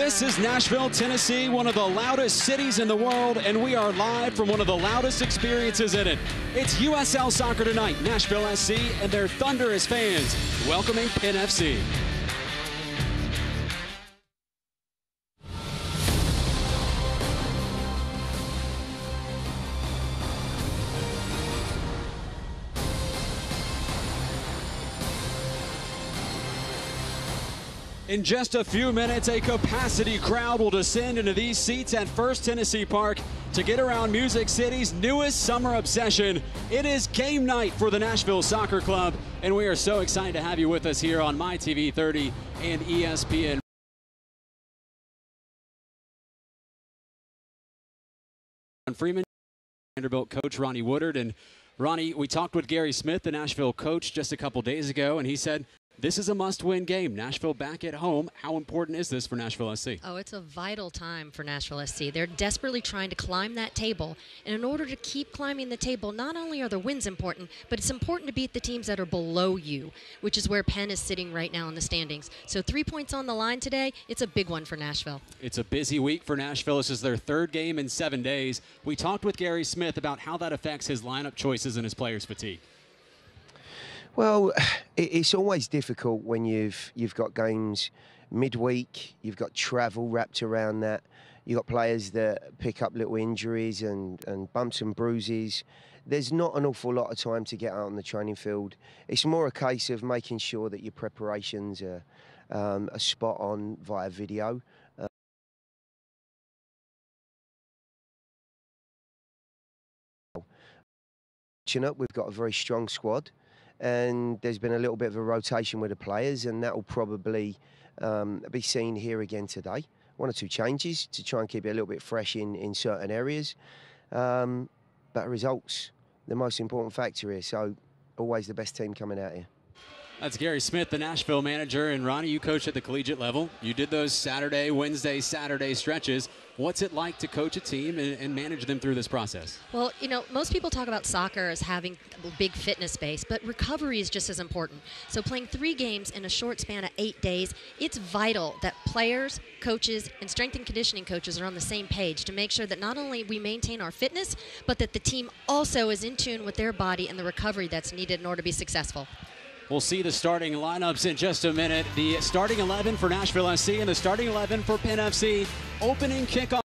This is Nashville, Tennessee, one of the loudest cities in the world, and we are live from one of the loudest experiences in it. It's USL Soccer tonight, Nashville SC and their thunderous fans welcoming Penn FC. In just a few minutes, a capacity crowd will descend into these seats at First Tennessee Park to get around Music City's newest summer obsession. It is game night for the Nashville Soccer Club, and we are so excited to have you with us here on MyTV 30 and ESPN. Freeman, Vanderbilt coach Ronnie Woodard. And Ronnie, we talked with Gary Smith, the Nashville coach, just a couple days ago, and he said, this is a must-win game. Nashville back at home. How important is this for Nashville SC? Oh, it's a vital time for Nashville SC. They're desperately trying to climb that table. And in order to keep climbing the table, not only are the wins important, but it's important to beat the teams that are below you, which is where Penn is sitting right now in the standings. So 3 points on the line today. It's a big one for Nashville. It's a busy week for Nashville. This is their third game in 7 days. We talked with Gary Smith about how that affects his lineup choices and his players' fatigue. Well, it's always difficult when you've got games midweek, you've got travel wrapped around that, you've got players that pick up little injuries and bumps and bruises. There's not an awful lot of time to get out on the training field. It's more a case of making sure that your preparations are spot on via video. We've got a very strong squad. And there's been a little bit of a rotation with the players, and that will probably be seen here again today. 1 or 2 changes to try and keep it a little bit fresh in certain areas. But results, the most important factor here, so always the best team coming out here. That's Gary Smith, the Nashville manager. And Ronnie, you coach at the collegiate level. You did those Saturday, Wednesday, Saturday stretches. What's it like to coach a team and manage them through this process? Well, you know, most people talk about soccer as having a big fitness base, but recovery is just as important. So playing 3 games in a short span of 8 days, it's vital that players, coaches, and strength and conditioning coaches are on the same page to make sure that not only we maintain our fitness, but that the team also is in tune with their body and the recovery that's needed in order to be successful. We'll see the starting lineups in just a minute. The starting 11 for Nashville SC and the starting 11 for Penn FC. Opening kickoff.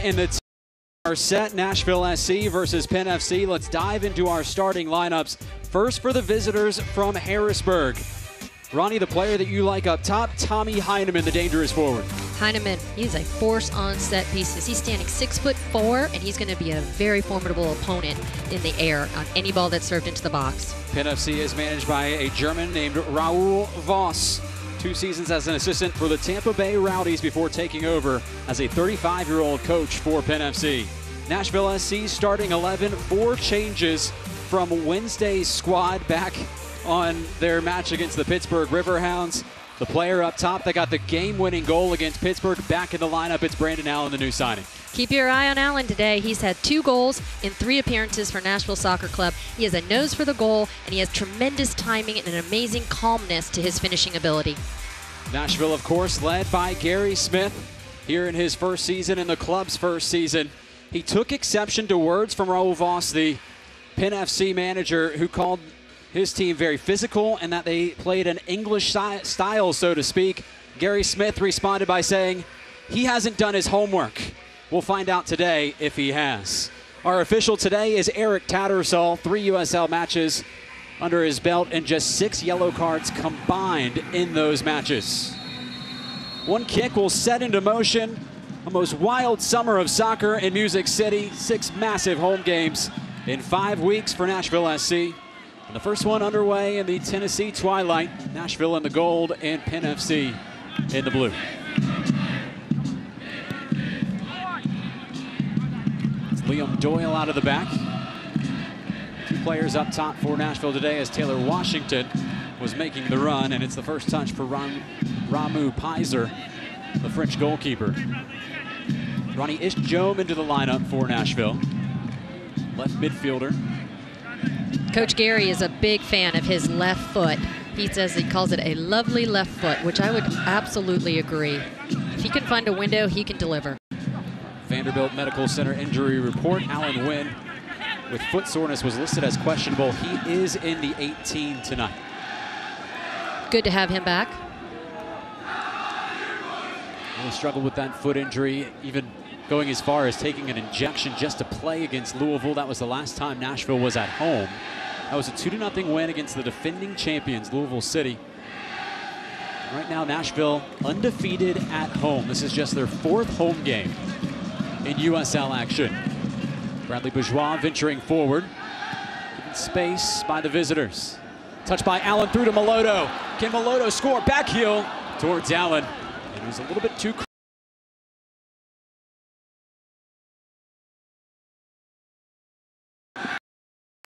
And the Our set, Nashville SC versus Penn FC. Let's dive into our starting lineups. First for the visitors from Harrisburg. Ronnie, the player that you like up top, Tommy Heineman, the dangerous forward. Heineman, he's a force on set pieces. He's standing 6'4", and he's going to be a very formidable opponent in the air on any ball that's served into the box. Penn FC is managed by a German named Raoul Voss. 2 seasons as an assistant for the Tampa Bay Rowdies before taking over as a 35-year-old coach for Penn FC. Nashville SC starting 11, 4 changes from Wednesday's squad back on their match against the Pittsburgh Riverhounds. The player up top that got the game-winning goal against Pittsburgh back in the lineup, it's Brandon Allen, the new signing. Keep your eye on Allen today. He's had 2 goals in 3 appearances for Nashville Soccer Club. He has a nose for the goal, and he has tremendous timing and an amazing calmness to his finishing ability. Nashville, of course, led by Gary Smith here in his first season, in the club's first season. He took exception to words from Raoul Voss, the Penn FC manager, who called his team very physical and that they played an English style, so to speak. Gary Smith responded by saying he hasn't done his homework. We'll find out today if he has. Our official today is Eric Tattersall, 3 USL matches under his belt and just 6 yellow cards combined in those matches. One kick will set into motion a most wild summer of soccer in Music City. 6 massive home games in 5 weeks for Nashville SC. And the first one underway in the Tennessee twilight. Nashville in the gold and Penn FC in the blue. It's Liam Doyle out of the back. 2 players up top for Nashville today as Taylor Washington was making the run, and it's the first touch for Ramu Pizer, the French goalkeeper. Ronnie Ishjome into the lineup for Nashville. Left midfielder. Coach Gary is a big fan of his left foot. He says he calls it a lovely left foot, which I would absolutely agree. If he can find a window, he can deliver. Vanderbilt Medical Center injury report. Alan Wynn with foot soreness was listed as questionable. He is in the 18 tonight. Good to have him back. Really struggled with that foot injury, even going as far as taking an injection just to play against Louisville. That was the last time Nashville was at home. That was a 2-0 win against the defending champions, Louisville City. Right now, Nashville undefeated at home. This is just their 4th home game in USL action. Bradley Bourgeois venturing forward, given space by the visitors. Touched by Allen through to Meloto. Can Meloto score? Back heel towards Allen. And it was a little bit too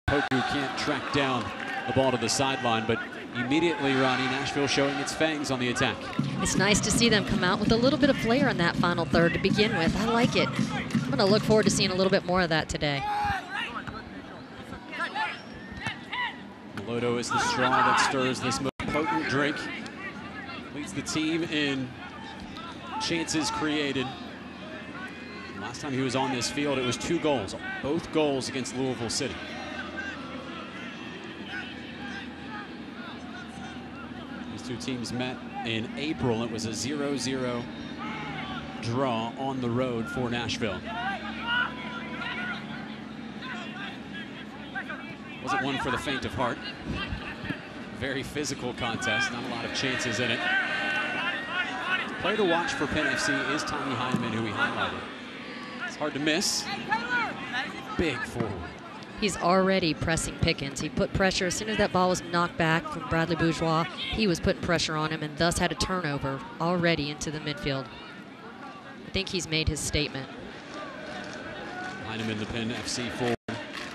Poku can't track down the ball to the sideline, but immediately, Ronnie, Nashville showing its fangs on the attack. It's nice to see them come out with a little bit of flair in that final third to begin with. I like it. I'm going to look forward to seeing a little bit more of that today. Meloto is the straw that stirs this most potent drink. Leads the team in chances created. Last time he was on this field, it was 2 goals. Both goals against Louisville City. These 2 teams met in April. It was a 0-0 draw on the road for Nashville. Wasn't one for the faint of heart. Very physical contest, not a lot of chances in it. Player to watch for Penn FC is Tommy Heineman, who we highlighted. It's hard to miss. Big forward. He's already pressing Pickens. He put pressure as soon as that ball was knocked back from Bradley Bourgeois. He was putting pressure on him and thus had a turnover already into the midfield. I think he's made his statement. Heineman, the Penn FC forward,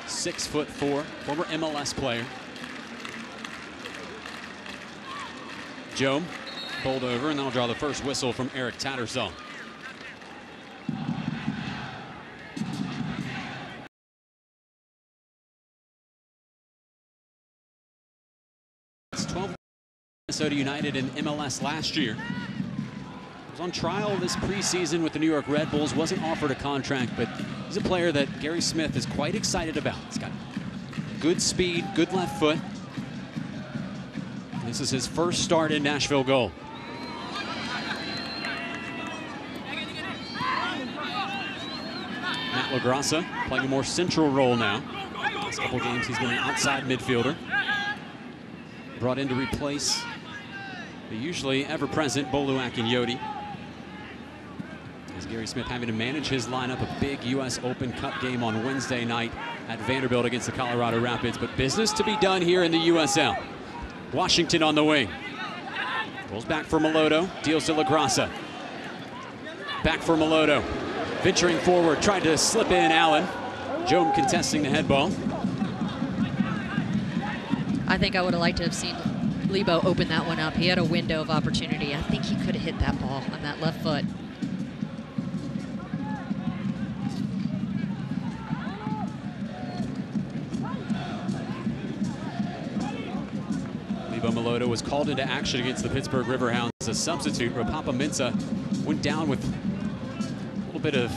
6'4", former MLS player. Joe bowled over, and that'll draw the first whistle from Eric Tattersall. It's 12 Minnesota United in MLS last year. Was on trial this preseason with the New York Red Bulls, wasn't offered a contract, but he's a player that Gary Smith is quite excited about. He's got good speed, good left foot. This is his first start in Nashville goal. Matt LaGrassa playing a more central role now. Last couple games he's been an outside midfielder. Brought in to replace the usually ever-present Bolu Akinyoti. As Gary Smith having to manage his lineup, a big U.S. Open Cup game on Wednesday night at Vanderbilt against the Colorado Rapids. But business to be done here in the USL. Washington on the wing. Rolls back for Melodo, deals to LaGrassa. Back for Melodo. Venturing forward, tried to slip in Allen. Joan contesting the head ball. I think I would have liked to have seen Lebo open that one up. He had a window of opportunity. I think he could have hit that ball on that left foot. Lebo Melodo was called into action against the Pittsburgh Riverhounds as a substitute. Ropapa Mensah went down with a little bit of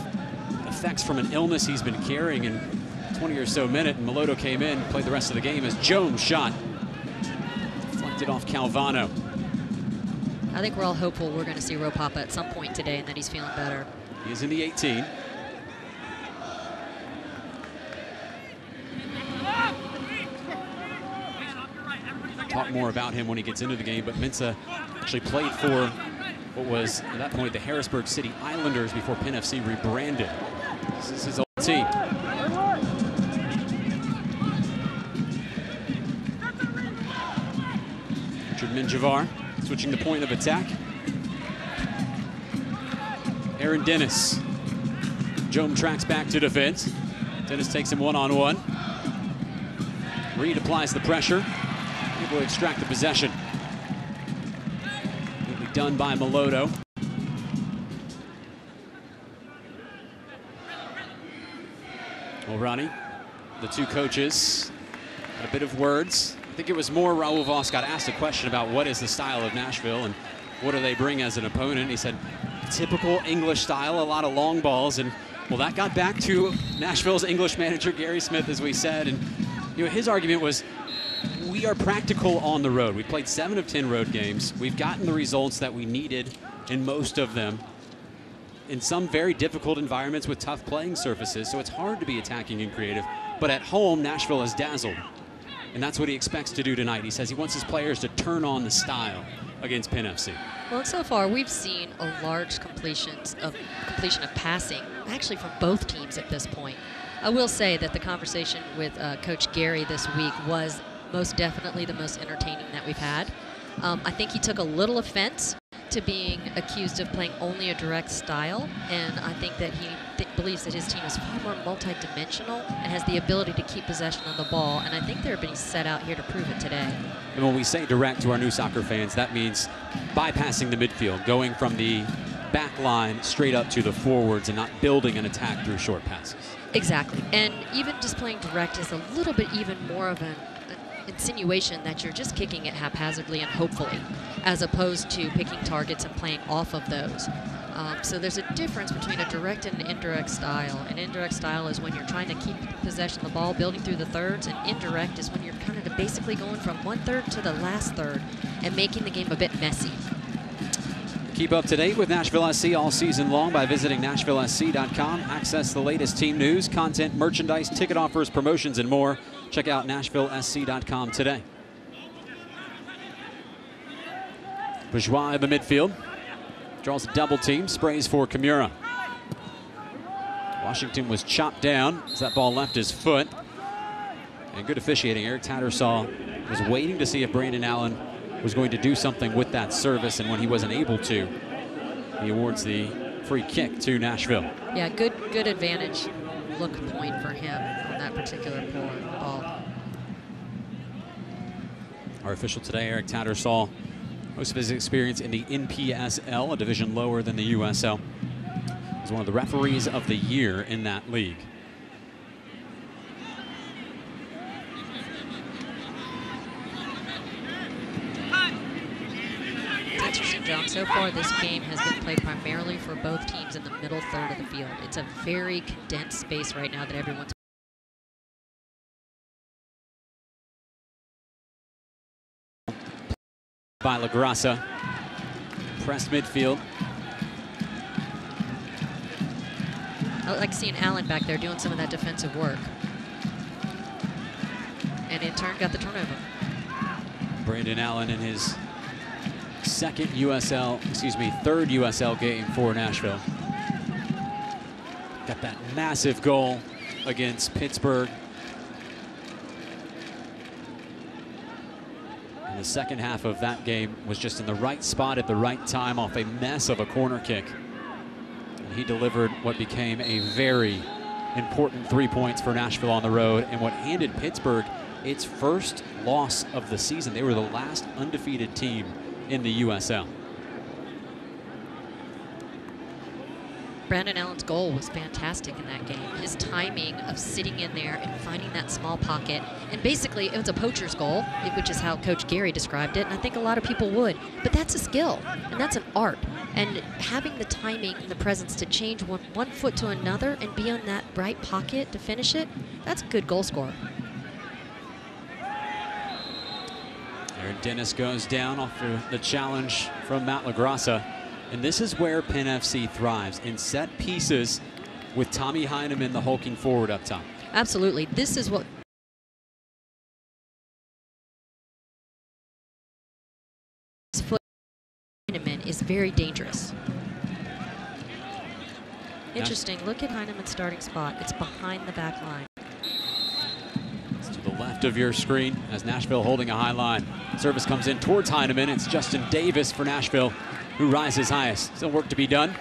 effects from an illness he's been carrying in 20 or so minutes, and Melodo came in, played the rest of the game as Jones shot. Deflected off Calvano. I think we're all hopeful we're going to see Ropapa at some point today and that he's feeling better. He is in the 18. Talk more about him when he gets into the game, but Mensah actually played for what was, at that point, the Harrisburg City Islanders before Penn FC rebranded. This is his old team. Richard Minjavar switching the point of attack. Aaron Dennis. Joan tracks back to defense. Dennis takes him one-on-one. Reed applies the pressure. Able to extract the possession. Neatly done by Melodo. Well, Ronnie, the two coaches had a bit of words. I think it was more Raul Voss got asked a question about what is the style of Nashville and what do they bring as an opponent. He said, typical English style, a lot of long balls. And, well, that got back to Nashville's English manager, Gary Smith, as we said. And, you know, his argument was, we are practical on the road. We played 7 of 10 road games. We've gotten the results that we needed in most of them in some very difficult environments with tough playing surfaces, so it's hard to be attacking and creative. But at home, Nashville has dazzled, and that's what he expects to do tonight. He says he wants his players to turn on the style against Penn FC. Well, so far we've seen a large completion of passing, actually from both teams at this point. I will say that the conversation with Coach Gary this week was most definitely the most entertaining that we've had. I think he took a little offense to being accused of playing only a direct style, and I think that he believes that his team is far more multi-dimensional and has the ability to keep possession of the ball, and I think they're being set out here to prove it today. And when we say direct to our new soccer fans, that means bypassing the midfield, going from the back line straight up to the forwards and not building an attack through short passes. Exactly, and even just playing direct is a little bit even more of an insinuation that you're just kicking it haphazardly and hopefully, as opposed to picking targets and playing off of those. So there's a difference between a direct and an indirect style. An indirect style is when you're trying to keep possession of the ball, building through the thirds, and indirect is when you're kind of basically going from one third to the last third and making the game a bit messy. Keep up to date with Nashville SC all season long by visiting NashvilleSC.com. Access the latest team news, content, merchandise, ticket offers, promotions, and more. Check out NashvilleSC.com today. Bourgeois in the midfield. Draws a double team, sprays for Kimura. Washington was chopped down as that ball left his foot. And good officiating. Eric Tattersall was waiting to see if Brandon Allen was going to do something with that service, and when he wasn't able to, he awards the free kick to Nashville. Yeah, good advantage look point for him on that particular ball. Our official today, Eric Tattersall, most of his experience in the NPSL, a division lower than the USL, is one of the referees of the year in that league. Interesting, John. So far, this game has been played primarily for both teams in the middle third of the field. It's a very condensed space right now that everyone's by LaGrassa. Pressed midfield. I like seeing Allen back there doing some of that defensive work. And in turn, got the turnover. Brandon Allen in his third USL game for Nashville. Got that massive goal against Pittsburgh. And the second half of that game was just in the right spot at the right time off a mess of a corner kick. And he delivered what became a very important 3 points for Nashville on the road, and what handed Pittsburgh its first loss of the season. They were the last undefeated team in the USL. Brandon Allen's goal was fantastic in that game. His timing of sitting in there and finding that small pocket. And basically, it was a poacher's goal, which is how Coach Gary described it. And I think a lot of people would. But that's a skill, and that's an art. And having the timing and the presence to change one foot to another and be on that right pocket to finish it, that's a good goal scorer. Aaron Dennis goes down off the challenge from Matt LaGrassa. And this is where Penn FC thrives, in set pieces with Tommy Heineman, the hulking forward up top. Absolutely. This is what Heineman is very dangerous. Interesting. Look at Heineman's starting spot. It's behind the back line. It's to the left of your screen as Nashville holding a high line. Service comes in towards Heineman. It's Justin Davis for Nashville who rises highest. Still work to be done.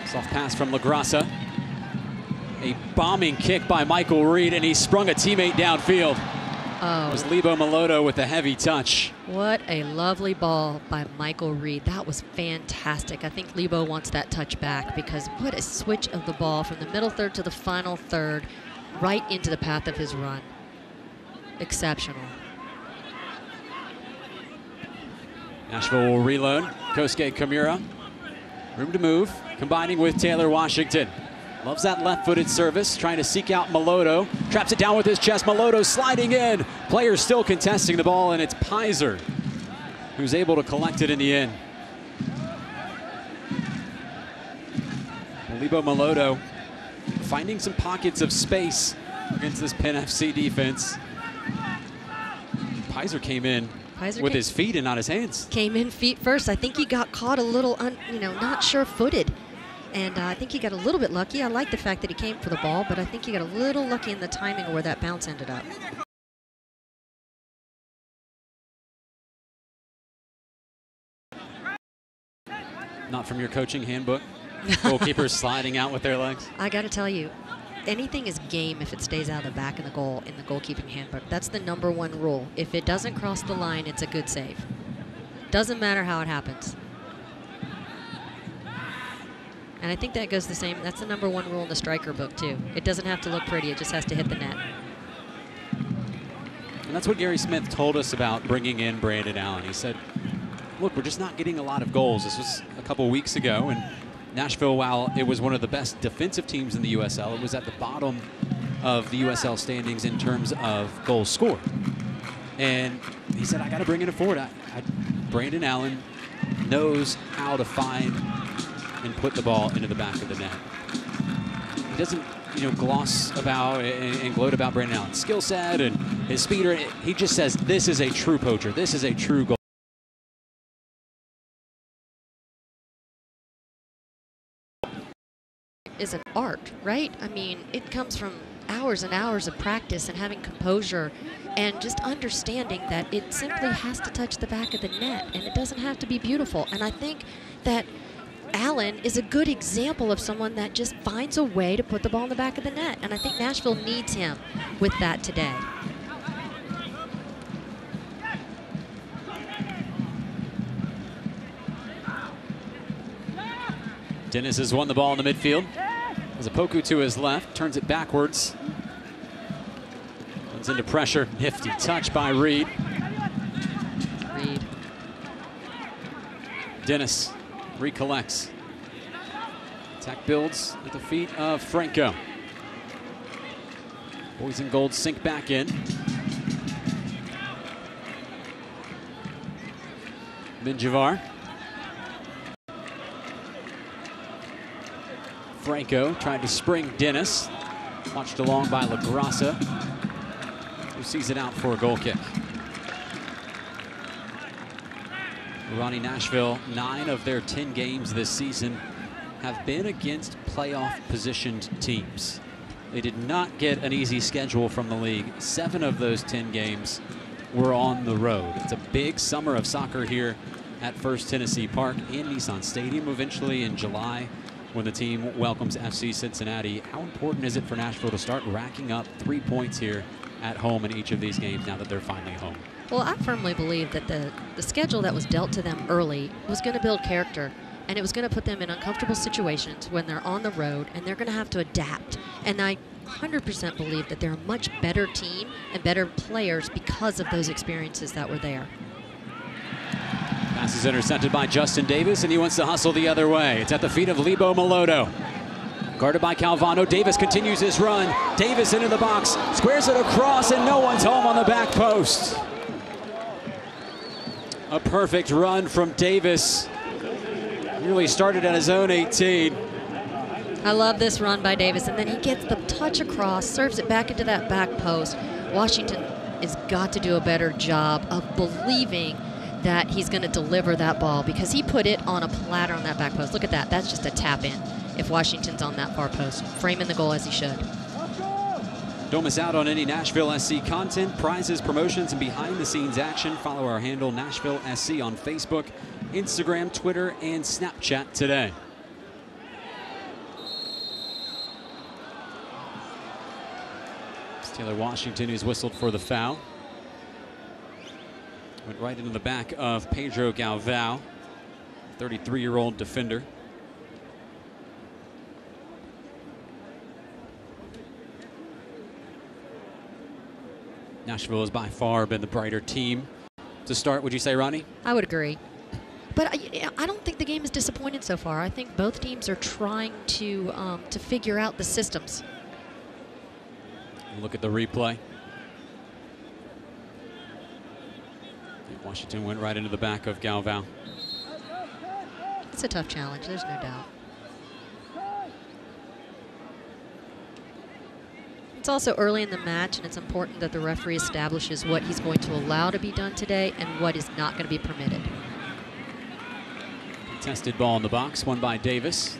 Soft pass from LaGrassa. A bombing kick by Michael Reed, and he sprung a teammate downfield. Oh. It was Lebo Maloto with a heavy touch. What a lovely ball by Michael Reed. That was fantastic. I think Lebo wants that touch back, because what a switch of the ball from the middle third to the final third, right into the path of his run. Exceptional. Nashville will reload. Kosuke Kimura. Room to move, combining with Taylor Washington. Loves that left-footed service, trying to seek out Maloto. Traps it down with his chest. Maloto sliding in. Players still contesting the ball, and it's Pizer who's able to collect it in the end. Lebo Maloto finding some pockets of space against this Penn FC defense. Pizer came in with his feet and not his hands. Came in feet first. I think he got caught a little, not sure-footed. And I think he got a little bit lucky. I like the fact that he came for the ball, but I think he got a little lucky in the timing of where that bounce ended up. Not from your coaching handbook? Goalkeepers sliding out with their legs? I got to tell you, anything is game if it stays out of the back of the goal in the goalkeeping handbook. That's the #1 rule. If it doesn't cross the line, it's a good save. Doesn't matter how it happens. And I think that goes the same. That's the #1 rule in the striker book, too. It doesn't have to look pretty. It just has to hit the net. And that's what Gary Smith told us about bringing in Brandon Allen. He said, look, we're just not getting a lot of goals. This was a couple weeks ago, and Nashville, while it was one of the best defensive teams in the USL, it was at the bottom of the USL standings in terms of goals scored. And he said, I got to bring in a forward. Brandon Allen knows how to find and put the ball into the back of the net. He doesn't, gloss about and gloat about Brandon Allen's skill set and his speed. He just says, this is a true poacher. This is a true goal. Is an art, right? I mean, it comes from hours and hours of practice and having composure and just understanding that it simply has to touch the back of the net, and it doesn't have to be beautiful. And I think that Allen is a good example of someone that just finds a way to put the ball in the back of the net, and I think Nashville needs him with that today. Dennis has won the ball in the midfield. Zapoku to his left, turns it backwards. Comes into pressure, nifty touch by Reed. Dennis recollects. Attack builds at the feet of Franco. Boys in gold sink back in. Minjavar. Franco tried to spring Dennis. Watched along by LaGrassa, who sees it out for a goal kick. Ronnie, Nashville, 9 of their 10 games this season have been against playoff positioned teams. They did not get an easy schedule from the league. 7 of those 10 games were on the road. It's a big summer of soccer here at First Tennessee Park and Nissan Stadium eventually in July when the team welcomes FC Cincinnati. How important is it for Nashville to start racking up 3 points here at home in each of these games now that they're finally home? Well, I firmly believe that the schedule that was dealt to them early was going to build character, and it was going to put them in uncomfortable situations when they're on the road, and they're going to have to adapt. And I 100% believe that they're a much better team and better players because of those experiences that were there. Pass is intercepted by Justin Davis, and he wants to hustle the other way. It's at the feet of Lebo Maloto. Guarded by Calvano. Davis continues his run. Davis into the box, squares it across, and no one's home on the back post. A perfect run from Davis. Really started at his own 18. I love this run by Davis, and then he gets the touch across, serves it back into that back post. Washington has got to do a better job of believing that he's going to deliver that ball, because he put it on a platter on that back post. Look at that. That's just a tap in if Washington's on that far post, framing the goal as he should. Don't miss out on any Nashville SC content, prizes, promotions, and behind-the-scenes action. Follow our handle, Nashville SC, on Facebook, Instagram, Twitter, and Snapchat today. It's Taylor Washington who's whistled for the foul. Went right into the back of Pedro Galvão, 33-year-old defender. Nashville has by far been the brighter team to start, would you say, Ronnie? I would agree. But I don't think the game is disappointed so far. I think both teams are trying to figure out the systems. Look at the replay. Washington went right into the back of Galvão. It's a tough challenge, there's no doubt. It's also early in the match, and it's important that the referee establishes what he's going to allow to be done today and what is not going to be permitted. Contested ball in the box, won by Davis.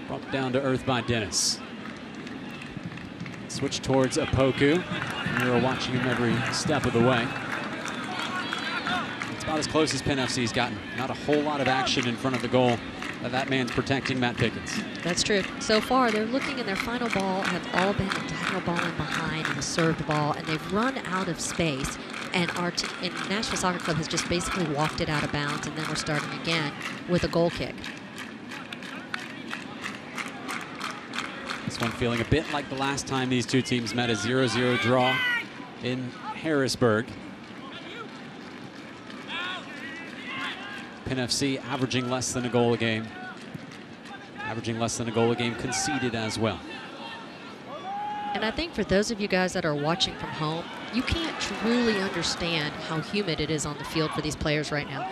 Brought down to earth by Dennis. Switch towards Apoku. You're watching him every step of the way. It's about as close as Penn FC's gotten. Not a whole lot of action in front of the goal. That man's protecting Matt Pickens. That's true. So far, they're looking, and their final ball have all been a diagonal ball in behind and a served ball, and they've run out of space. And Nashville Soccer Club has just basically walked it out of bounds, and then we're starting again with a goal kick. This one feeling a bit like the last time these two teams met, a 0-0 draw in Harrisburg. Penn FC averaging less than a goal a game. Averaging less than a goal a game conceded as well. And I think for those of you guys that are watching from home, you can't truly understand how humid it is on the field for these players right now.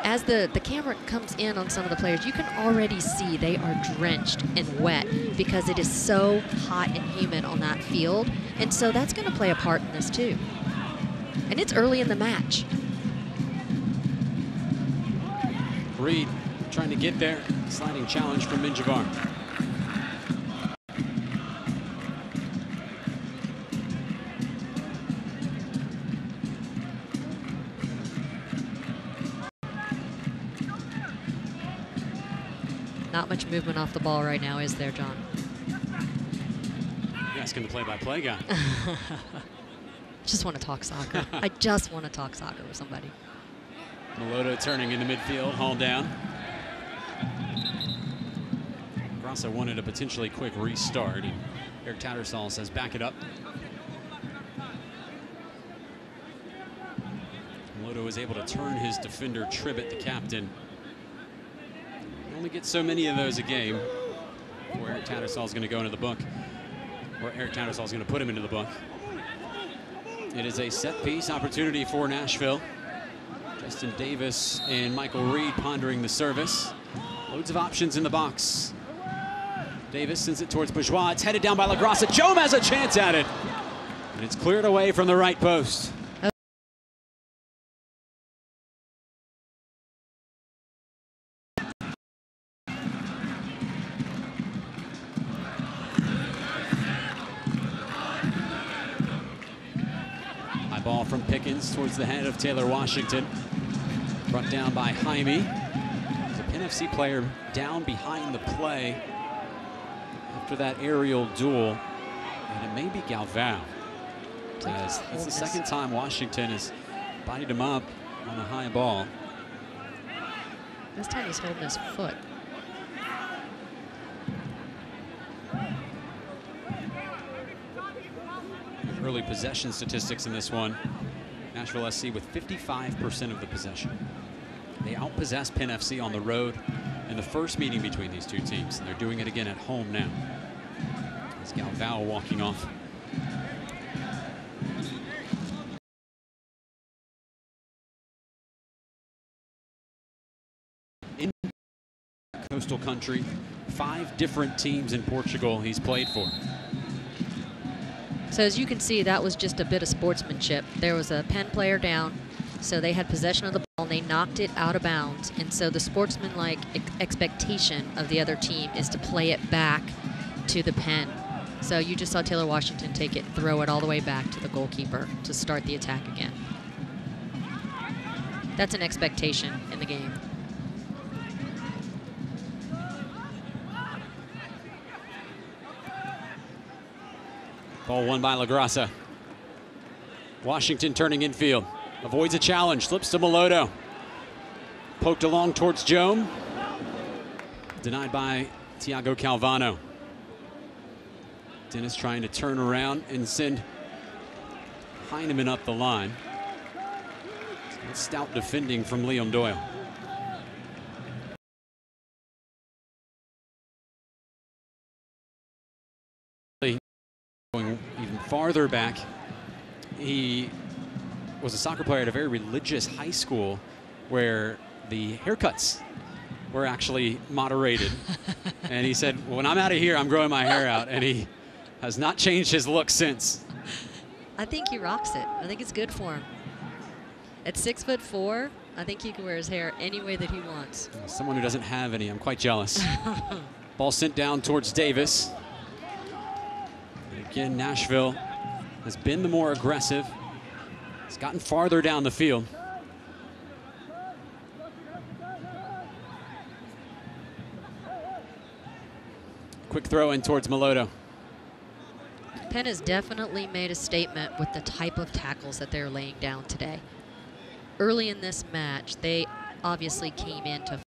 As the camera comes in on some of the players, you can already see they are drenched and wet because it is so hot and humid on that field. And so that's going to play a part in this too. And it's early in the match. Reed trying to get there. Sliding challenge from Minjavar. Not much movement off the ball right now, is there, John? Yeah, it's going to play-by-play guy. Just want to talk soccer. I just want to talk soccer with somebody. Maloto turning into midfield, hauled down. Grosso wanted a potentially quick restart. Eric Tattersall says back it up. Maloto was able to turn his defender Tribbett, the captain. You only get so many of those a game where Eric Tattersall is going to go into the book, or Eric Tattersall is going to put him into the book. It is a set-piece opportunity for Nashville. Justin Davis and Michael Reed pondering the service. Loads of options in the box. Davis sends it towards Bourgeois. It's headed down by LaGrassa. Jome has a chance at it. And it's cleared away from the right post. High ball from Pickens towards the head of Taylor Washington. Brought down by Jaime. There's a Penn FC player down behind the play after that aerial duel. And it may be Galvão. It's the second time Washington has bodied him up on a high ball. This time he's holding his foot. Early possession statistics in this one. Nashville SC with 55% of the possession. They outpossessed Penn FC on the road in the first meeting between these two teams. And they're doing it again at home now. It's Galvão walking off. In coastal country, 5 different teams in Portugal he's played for. So as you can see, that was just a bit of sportsmanship. There was a Penn player down, so they had possession of the ball and they knocked it out of bounds. And so the sportsmanlike expectation of the other team is to play it back to the Penn. So you just saw Taylor Washington take it, throw it all the way back to the goalkeeper to start the attack again. That's an expectation in the game. Ball won by LaGrassa. Washington turning infield. Avoids a challenge. Slips to Melodo. Poked along towards Jome. Denied by Thiago Calvano. Dennis trying to turn around and send Heineman up the line. Stout defending from Liam Doyle. Going even farther back, he was a soccer player at a very religious high school where the haircuts were actually moderated. And he said, when I'm out of here, I'm growing my hair out. And he has not changed his look since. I think he rocks it. I think it's good for him. At 6'4", I think he can wear his hair any way that he wants. Someone who doesn't have any. I'm quite jealous. Ball sent down towards Davis. And again, Nashville has been the more aggressive. It's gotten farther down the field. Quick throw in towards Melodo. Penn has definitely made a statement with the type of tackles that they're laying down today. Early in this match, they obviously came into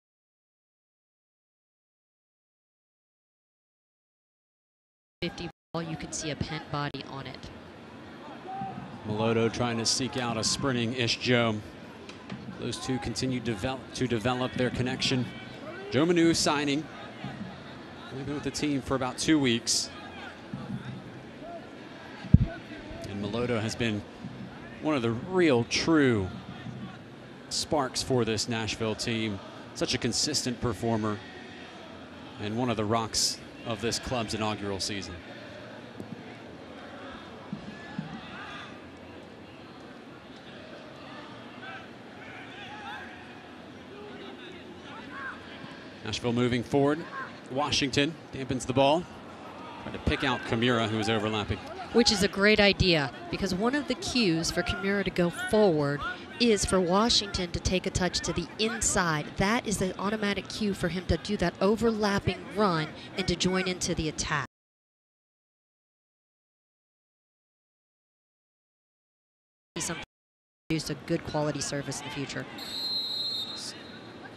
50 ball. You can see a Penn body on it. Melodo trying to seek out a sprinting-ish Jome. Those two continue to develop their connection. Joe Manu signing. Only been with the team for about 2 weeks. And Melodo has been one of the real, true sparks for this Nashville team. Such a consistent performer and one of the rocks of this club's inaugural season. Nashville moving forward. Washington dampens the ball. Trying to pick out Kimura, who is overlapping. Which is a great idea, because one of the cues for Kimura to go forward is for Washington to take a touch to the inside. That is the automatic cue for him to do that overlapping run and to join into the attack. Something to produce a good quality service in the future.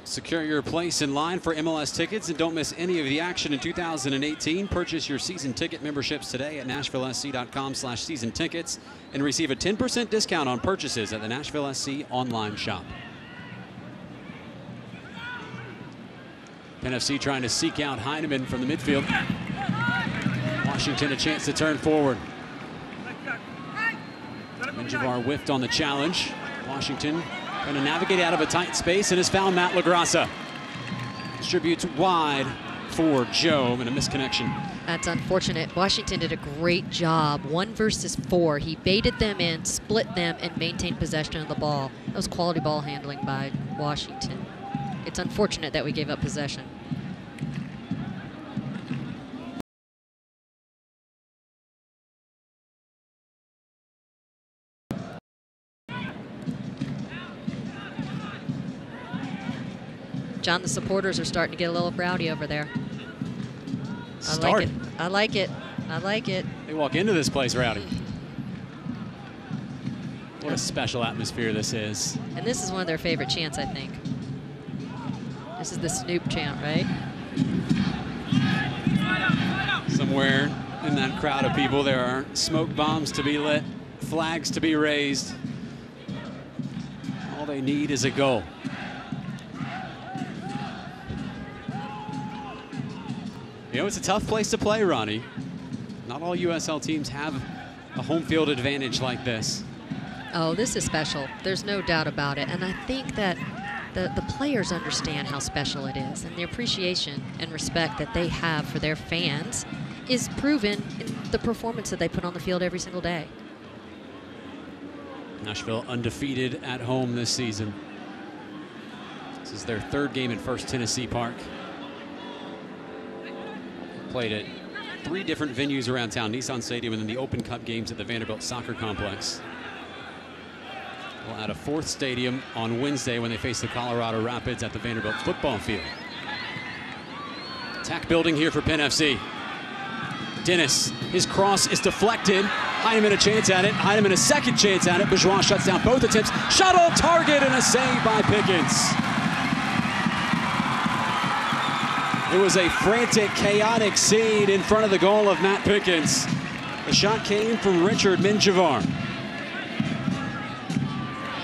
Secure your place in line for MLS tickets and don't miss any of the action in 2018. Purchase your season ticket memberships today at NashvilleSC.com/season tickets and receive a 10% discount on purchases at the Nashville SC online shop. Penn FC trying to seek out Heineman from the midfield. Washington a chance to turn forward. Menjivar whiffed on the challenge. Washington trying to navigate out of a tight space and has found Matt LaGrassa. Distributes wide for Joe, and a misconnection. That's unfortunate. Washington did a great job. 1 versus 4. He baited them in, split them, and maintained possession of the ball. That was quality ball handling by Washington. It's unfortunate that we gave up possession. John, the supporters are starting to get a little rowdy over there. I like it. I like it. I like it. They walk into this place rowdy. What a special atmosphere this is. And this is one of their favorite chants, I think. This is the Snoop chant, right? Somewhere in that crowd of people, there are smoke bombs to be lit, flags to be raised. All they need is a goal. You know, it's a tough place to play, Ronnie. Not all USL teams have a home field advantage like this. Oh, this is special. There's no doubt about it. And I think that the players understand how special it is, and the appreciation and respect that they have for their fans is proven in the performance that they put on the field every single day. Nashville undefeated at home this season. This is their 3rd game in First Tennessee Park. Played at 3 different venues around town, Nissan Stadium, and then the Open Cup games at the Vanderbilt Soccer Complex. We'll add a 4th stadium on Wednesday when they face the Colorado Rapids at the Vanderbilt football field. Attack building here for Penn FC. Dennis, his cross is deflected. Heineman a chance at it. Heineman a second chance at it. Bourgeois shuts down both attempts. Shot on target and a save by Pickens. It was a frantic, chaotic scene in front of the goal of Matt Pickens. The shot came from Richard Menjivar.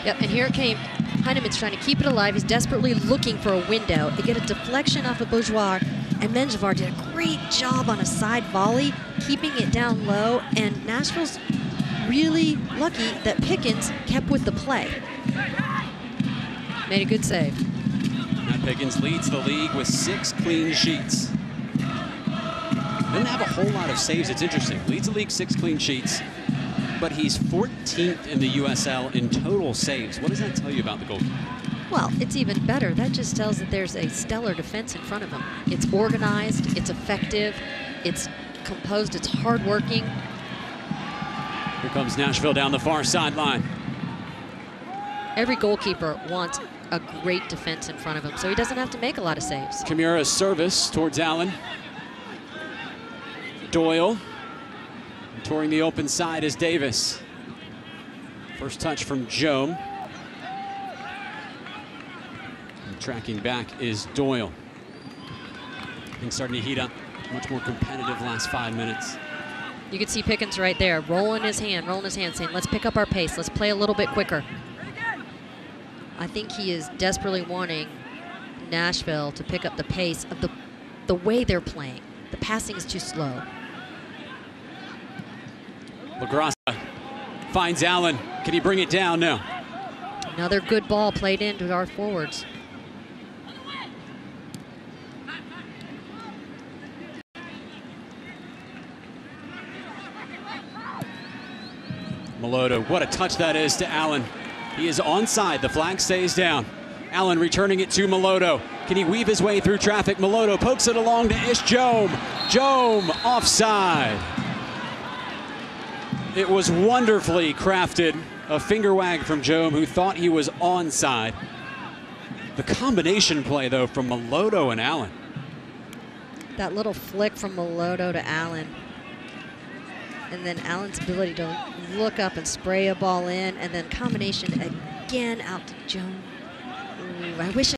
Yep, and here it came. Heineman's trying to keep it alive. He's desperately looking for a window. They get a deflection off of Bourgeois, and Menjivar did a great job on a side volley, keeping it down low, and Nashville's really lucky that Pickens kept with the play. Made a good save. Matt Pickens leads the league with 6 clean sheets. Didn't have a whole lot of saves. It's interesting. Leads the league 6 clean sheets, but he's 14th in the USL in total saves. What does that tell you about the goalkeeper? Well, it's even better. That just tells that there's a stellar defense in front of him. It's organized, it's effective, it's composed, it's hardworking. Here comes Nashville down the far sideline. Every goalkeeper wants a great defense in front of him, so he doesn't have to make a lot of saves. Kimura's service towards Allen. Doyle. Touring the open side is Davis. First touch from Joe. And tracking back is Doyle. Things starting to heat up. Much more competitive last 5 minutes. You can see Pickens right there, rolling his hand, saying, let's pick up our pace. Let's play a little bit quicker. I think he is desperately wanting Nashville to pick up the pace of the way they're playing. The passing is too slow. LaGrassa finds Allen. Can he bring it down? No. Another good ball played into our forwards. Meloto, what a touch that is to Allen. He is onside. The flag stays down. Allen returning it to Meloto. Can he weave his way through traffic? Meloto pokes it along to Ish Jome. Jome offside. It was wonderfully crafted. A finger wag from Jome, who thought he was onside. The combination play, though, from Meloto and Allen. That little flick from Meloto to Allen. And then Allen's ability to look up and spray a ball in, and then combination again out to Jome. Ooh, I wish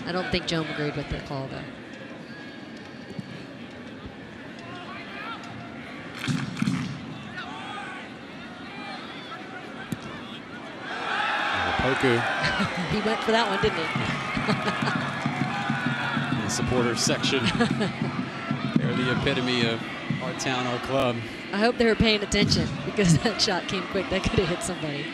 I don't think Jome agreed with the call, though. Poku. He went for that one, didn't he? The supporters section. They're the epitome of our town, our club. I hope they were paying attention, because that shot came quick. That could have hit somebody.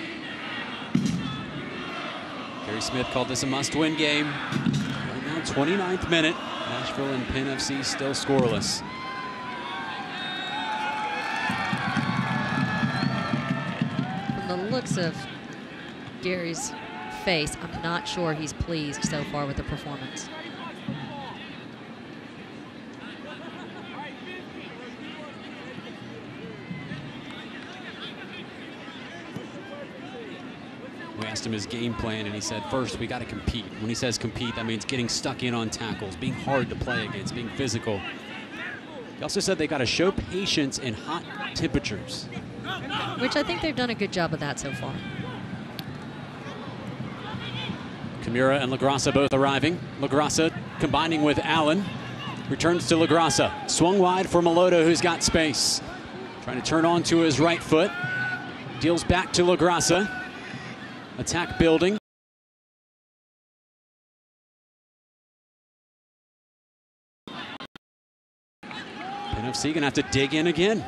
Gary Smith called this a must-win game. Right now, 29th minute. Nashville and Penn FC still scoreless. From the looks of Gary's face, I'm not sure he's pleased so far with the performance. We asked him his game plan, and he said, first, we got to compete. When he says compete, that means getting stuck in on tackles, being hard to play against, being physical. He also said they got to show patience in hot temperatures. Which I think they've done a good job of that so far. Kimura and LaGrassa both arriving. LaGrassa combining with Allen. Returns to LaGrassa. Swung wide for Meloto, who's got space. Trying to turn on to his right foot. Deals back to LaGrassa. Attack building. Penn FC gonna have to dig in again.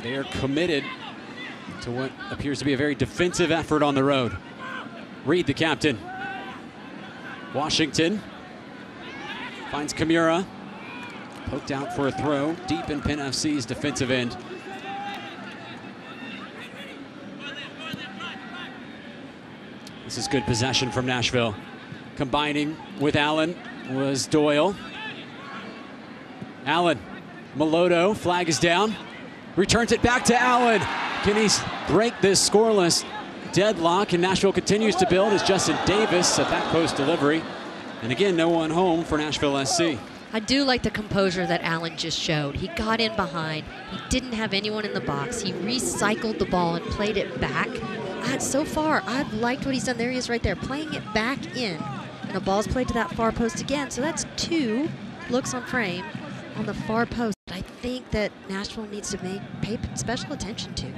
They are committed to what appears to be a very defensive effort on the road. Reed, the captain. Washington finds Kimura. Poked out for a throw deep in Penn FC's defensive end. This is good possession from Nashville. Combining with Allen was Doyle. Allen, Meloto, flag is down. Returns it back to Allen. Can he break this scoreless deadlock? And Nashville continues to build as Justin Davis, a back post delivery. And again, no one home for Nashville SC. I do like the composure that Allen just showed. He got in behind. He didn't have anyone in the box. He recycled the ball and played it back. So far, I've liked what he's done. There he is right there, playing it back in. And the ball's played to that far post again. So that's 2 looks on frame on the far post. I think that Nashville needs to pay special attention to.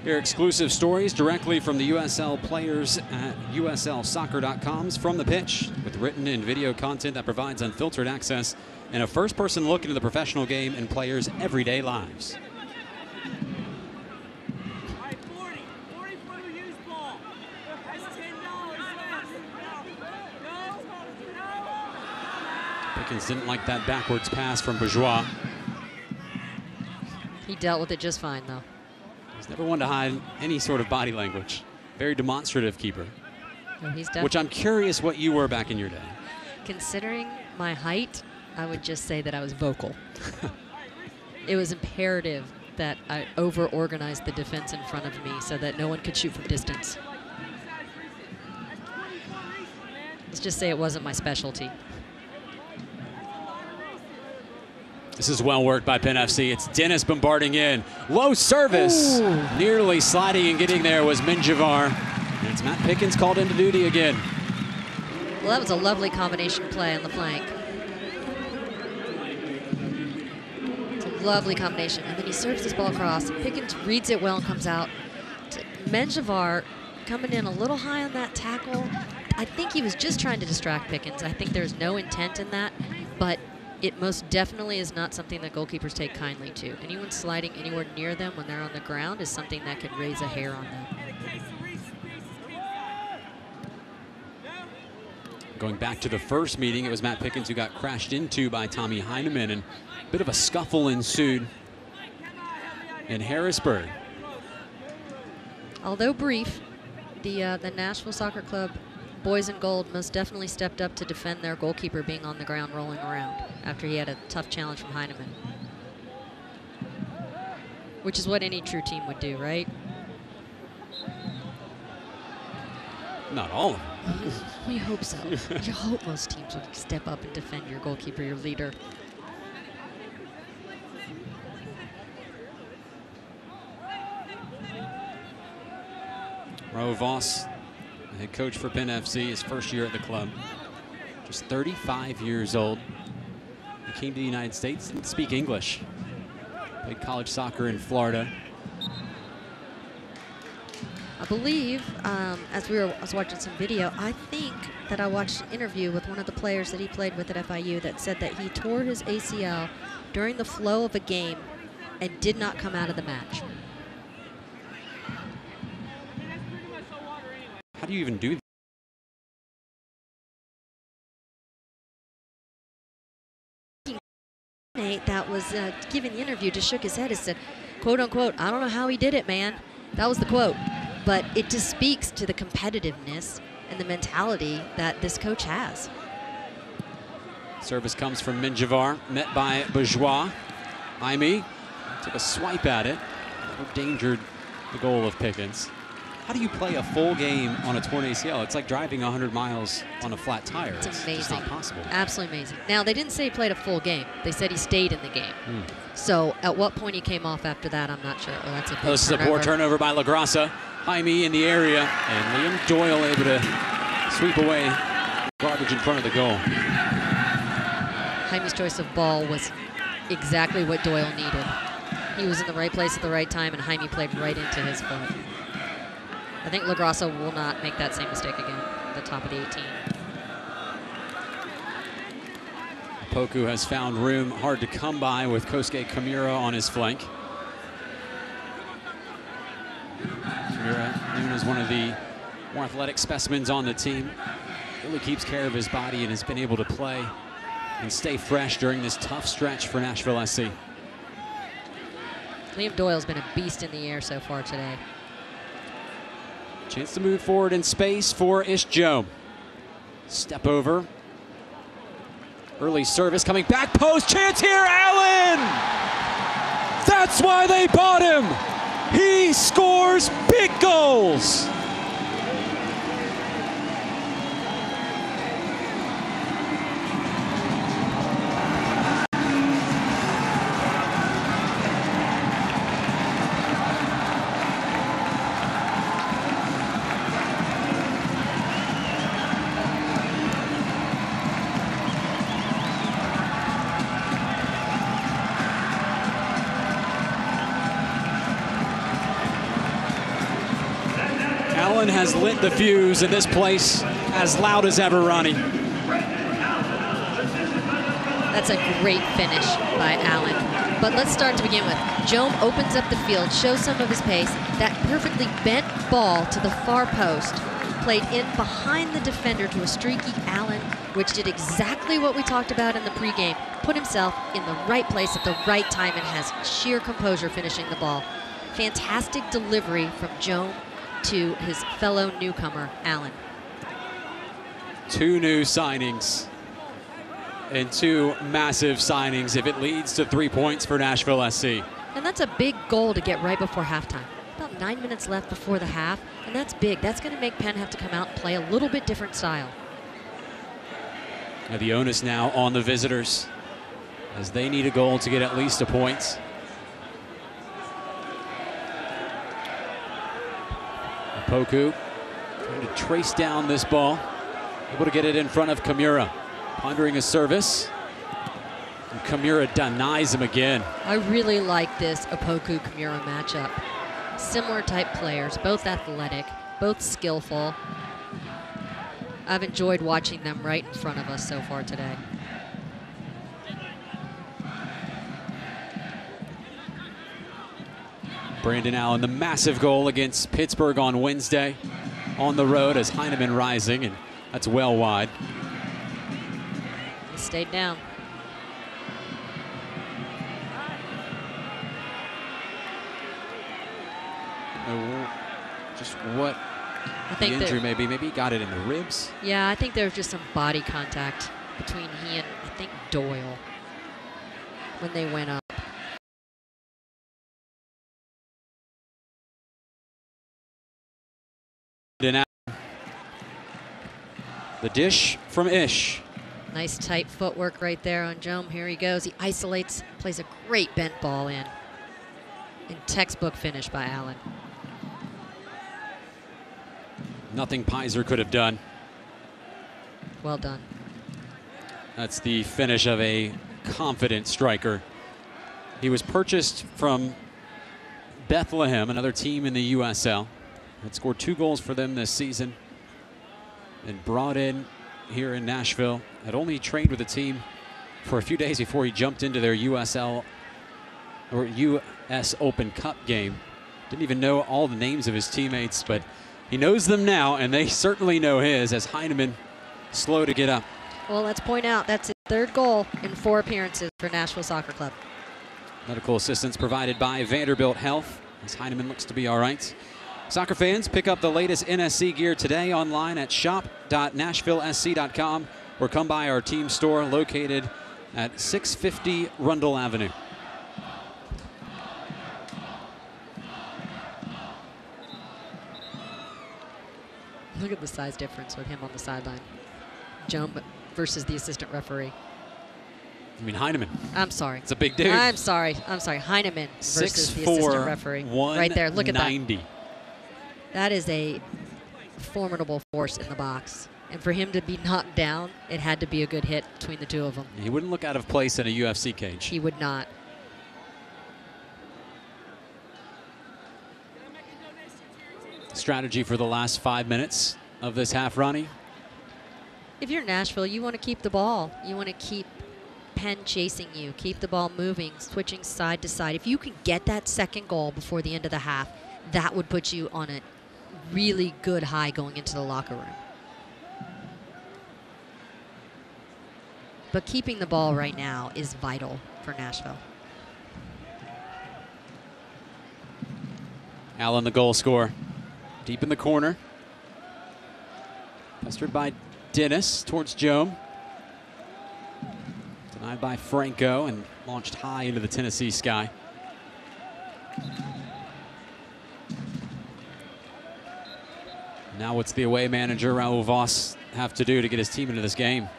Here, exclusive stories directly from the USL players at USLsoccer.com's From the Pitch, with written and video content that provides unfiltered access and a first-person look into the professional game and players' everyday lives. Pickens didn't like that backwards pass from Bourgeois. He dealt with it just fine, though. He's never one to hide any sort of body language. Very demonstrative keeper. No, he's which I'm curious what you were back in your day. Considering my height, I would just say that I was vocal. It was imperative that I over-organized the defense in front of me so that no one could shoot from distance. Let's just say it wasn't my specialty. This is well worked by Penn FC. It's Dennis bombarding in. Low service. Ooh. Nearly sliding and getting there was Minjavar. And it's Matt Pickens called into duty again. Well, that was a lovely combination play on the flank. It's a lovely combination. And then he serves this ball across. Pickens reads it well and comes out. Minjavar coming in a little high on that tackle. I think he was just trying to distract Pickens. I think there's no intent in that, but it most definitely is not something that goalkeepers take kindly to. Anyone sliding anywhere near them when they're on the ground is something that could raise a hair on them. Going back to the first meeting, it was Matt Pickens who got crashed into by Tommy Heineman, and a bit of a scuffle ensued in Harrisburg. Although brief, the Nashville Soccer Club boys in gold most definitely stepped up to defend their goalkeeper being on the ground rolling around after he had a tough challenge from Heineman. Which is what any true team would do, right? Not all of them. We hope so. You hope most teams would step up and defend your goalkeeper, your leader. Ro Voss, the head coach for Penn FC, his first year at the club. Just 35 years old. He came to the United States, didn't speak English. Played college soccer in Florida. I believe, as I was watching some video, I think that I watched an interview with one of the players that he played with at FIU that said that he tore his ACL during the flow of a game and did not come out of the match. How do you even do that? That was giving the interview just shook his head and said, quote unquote, I don't know how he did it, man. That was the quote. But it just speaks to the competitiveness and the mentality that this coach has. Service comes from Minjavar, met by Bourgeois. Jaime took a swipe at it, endangered the goal of Pickens. How do you play a full game on a torn ACL? It's like driving 100 miles on a flat tire. It's amazing. Just not possible. Absolutely amazing. Now, they didn't say he played a full game. They said he stayed in the game. So at what point he came off after that, I'm not sure. Oh, that's a big This is a poor turnover by LaGrassa. Jaime in the area, and Liam Doyle able to sweep away garbage in front of the goal. Jaime's choice of ball was exactly what Doyle needed. He was in the right place at the right time, and Jaime played right into his foot. I think LaGrassa will not make that same mistake again at the top of the 18. Poku has found room hard to come by with Kosuke Kimura on his flank. Kimura, known as one of the more athletic specimens on the team, really keeps care of his body and has been able to play and stay fresh during this tough stretch for Nashville SC. Liam Doyle's been a beast in the air so far today. Chance to move forward in space for Ishjo. Step over. Early service coming back post. Chance here, Allen! That's why they bought him! He scores big goals! Allen has lit the fuse in this place as loud as ever, Ronnie. That's a great finish by Allen. But let's start to begin with. Jome opens up the field, shows some of his pace. That perfectly bent ball to the far post played in behind the defender to a streaky Allen, which did exactly what we talked about in the pregame. Put himself in the right place at the right time and has sheer composure finishing the ball. Fantastic delivery from Jome to his fellow newcomer, Allen. Two new signings and two massive signings if it leads to 3 points for Nashville SC. And that's a big goal to get right before halftime. About 9 minutes left before the half, and that's big. That's going to make Penn have to come out and play a little bit different style. The onus now on the visitors as they need a goal to get at least a point. Poku trying to trace down this ball, able to get it in front of Kimura, pondering a service, and Kimura denies him again. I really like this Opoku-Kimura matchup. Similar type players, both athletic, both skillful. I've enjoyed watching them right in front of us so far today. Brandon Allen, the massive goal against Pittsburgh on Wednesday on the road as Heineman rising, and that's well wide. He stayed down. Just what I think the injury may be. Maybe he got it in the ribs. Yeah, I think there was just some body contact between he and, I think, Doyle when they went up. The dish from Ish. Nice tight footwork right there on Jome. Here he goes. He isolates, plays a great bent ball in. And textbook finish by Allen. Nothing Pizer could have done. Well done. That's the finish of a confident striker. He was purchased from Bethlehem, another team in the USL. Had scored 2 goals for them this season. And brought in here in Nashville. Had only trained with the team for a few days before he jumped into their USL or US Open Cup game. Didn't even know all the names of his teammates, but He knows them now, and they certainly know his, as Heineman slow to get up. Well, let's point out that's his third goal in 4 appearances for Nashville Soccer Club. Medical assistance provided by Vanderbilt Health, as Heineman looks to be all right. Soccer fans, pick up the latest NSC gear today online at shop.nashvillesc.com or come by our team store located at 650 Rundle Avenue. Look at the size difference with him on the sideline. Joan versus the assistant referee. I mean, Heineman. I'm sorry. It's a big dude. I'm sorry. Heineman versus the assistant referee. Right there. Look at that. That is a formidable force in the box. And for him to be knocked down, it had to be a good hit between the two of them. He wouldn't look out of place in a UFC cage. He would not. Strategy for the last 5 minutes of this half, Ronnie? If you're Nashville, you want to keep the ball. You want to keep Penn chasing you, keep the ball moving, switching side to side. If you can get that second goal before the end of the half, that would put you on a really good high going into the locker room. But keeping the ball right now is vital for Nashville. Allen, the goal scorer. Deep in the corner. Pestered by Dennis towards Joam. Denied by Franco and launched high into the Tennessee sky. Now what's the away manager, Raul Voss, have to do to get his team into this game?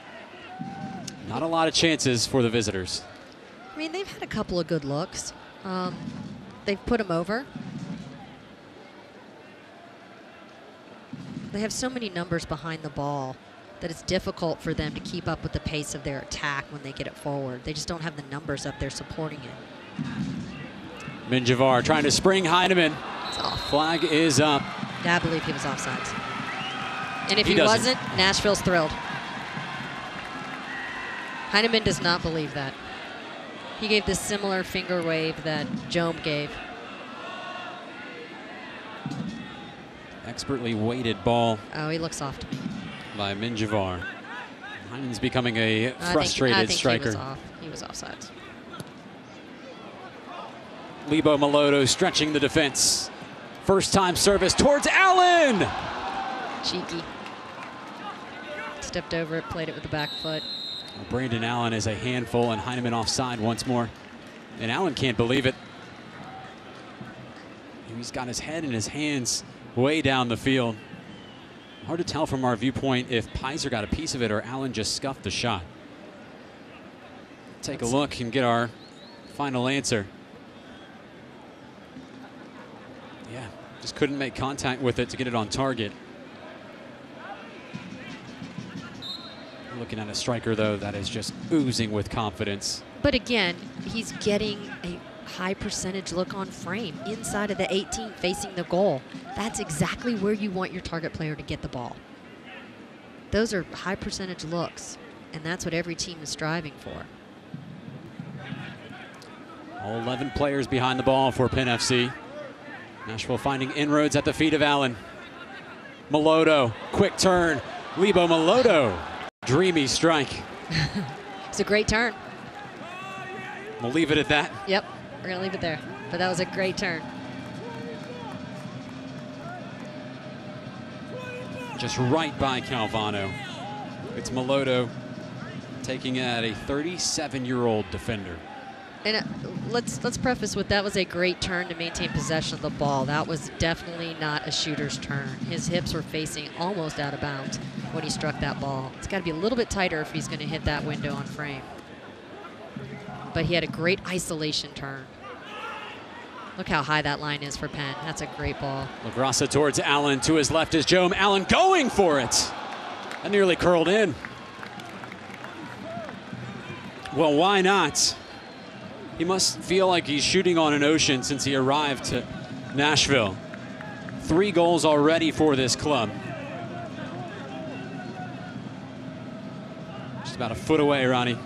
Not a lot of chances for the visitors. I mean, they've had a couple of good looks. They've put them over. They have so many numbers behind the ball that it's difficult for them to keep up with the pace of their attack when they get it forward. They just don't have the numbers up there supporting it. Minjavar trying to spring Heineman. Flag is up. Yeah, I believe he was offsides. And if he wasn't, Nashville's thrilled. Heineman does not believe that. He gave this similar finger wave that Joam gave. Expertly weighted ball. Oh, he looks off to me. By Minjavar. Heineman's becoming a frustrated striker. He was offsides. Lebo Maloto stretching the defense. First time service towards Allen. Cheeky. Stepped over it, played it with the back foot. Brandon Allen is a handful, and Heineman offside once more. And Allen can't believe it. He's got his head in his hands way down the field. Hard to tell from our viewpoint if Pizer got a piece of it or Allen just scuffed the shot. Take a look and get our final answer. Yeah, just couldn't make contact with it to get it on target. Looking at a striker, though, that is just oozing with confidence. But again, he's getting a high percentage look on frame inside of the 18 facing the goal. That's exactly where you want your target player to get the ball. Those are high percentage looks, and that's what every team is striving for. All 11 players behind the ball for Penn FC. Nashville finding inroads at the feet of Allen. Maloto, quick turn. Lebo Maloto, dreamy strike. It's a great turn. We'll leave it at that. Yep, we're going to leave it there. But that was a great turn. Just right by Calvano. It's Maloto taking at a 37-year-old defender. And let's preface with that was a great turn to maintain possession of the ball. That was definitely not a shooter's turn. His hips were facing almost out of bounds when he struck that ball. It's got to be a little bit tighter if he's going to hit that window on frame. But he had a great isolation turn. Look how high that line is for Penn. That's a great ball. LaGrassa towards Allen. To his left is Joam. Allen going for it. That nearly curled in. Well, why not? He must feel like he's shooting on an ocean since he arrived to Nashville. 3 goals already for this club. Just about a foot away, Ronnie.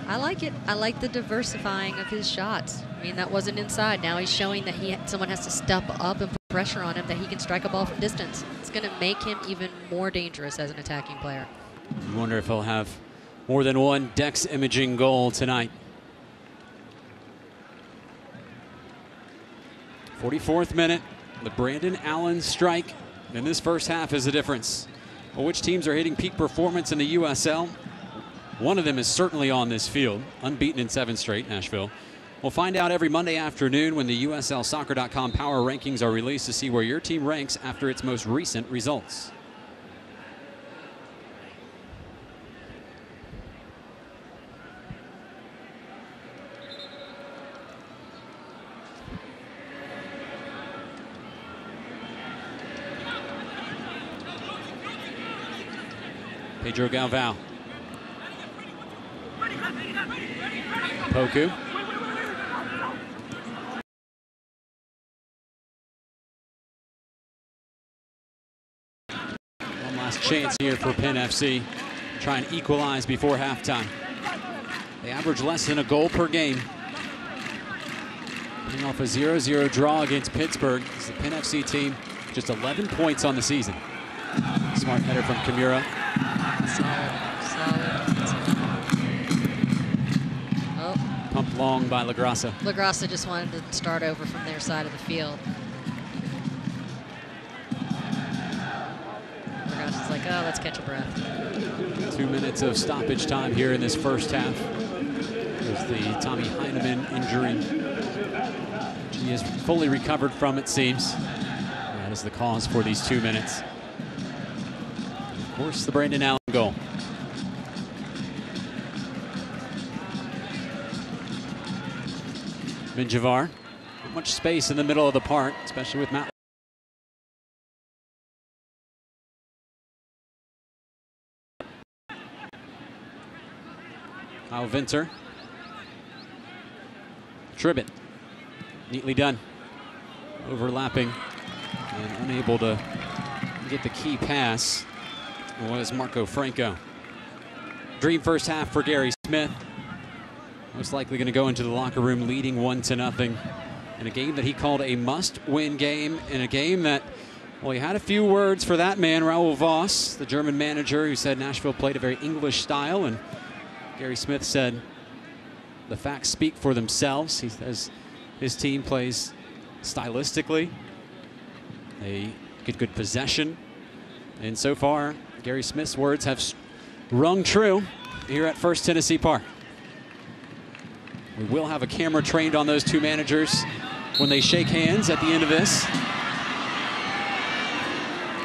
I like it. I like the diversifying of his shots. I mean, that wasn't inside. Now he's showing that someone has to step up and put pressure on him that he can strike a ball from distance. It's going to make him even more dangerous as an attacking player. I wonder if he'll have more than one Dex imaging goal tonight. 44th minute, the Brandon Allen strike in this first half is the difference. Well, which teams are hitting peak performance in the USL? One of them is certainly on this field, unbeaten in 7 straight, Nashville. We'll find out every Monday afternoon when the USLsoccer.com power rankings are released to see where your team ranks after its most recent results. Pedro Galvão. Poku. One last chance here for Penn FC. Try and equalize before halftime. They average less than a goal per game. Coming off a 0-0 draw against Pittsburgh. It's the Penn FC team, just 11 points on the season. Smart header from Kimura. Solid. Oh. Pumped long by LaGrassa. LaGrassa just wanted to start over from their side of the field. LaGrassa's like, oh, let's catch a breath. 2 minutes of stoppage time here in this first half. There's the Tommy Heineman injury. He is fully recovered from, it seems. That is the cause for these 2 minutes. Of course, the Brandon Allen goal. Minjavar, not much space in the middle of the park, especially with Matt. Kyle Vinter. Tribbett, neatly done. Overlapping and unable to get the key pass was Marco Franco. Dream first half for Gary Smith. Most likely going to go into the locker room leading 1-0 in a game that he called a must-win game, in a game that, well, he had a few words for that man, Raul Voss, the German manager, who said Nashville played a very English style, and Gary Smith said the facts speak for themselves. He says his team plays stylistically. They get good possession, and so far Gary Smith's words have rung true here at First Tennessee Park. We will have a camera trained on those two managers when they shake hands at the end of this.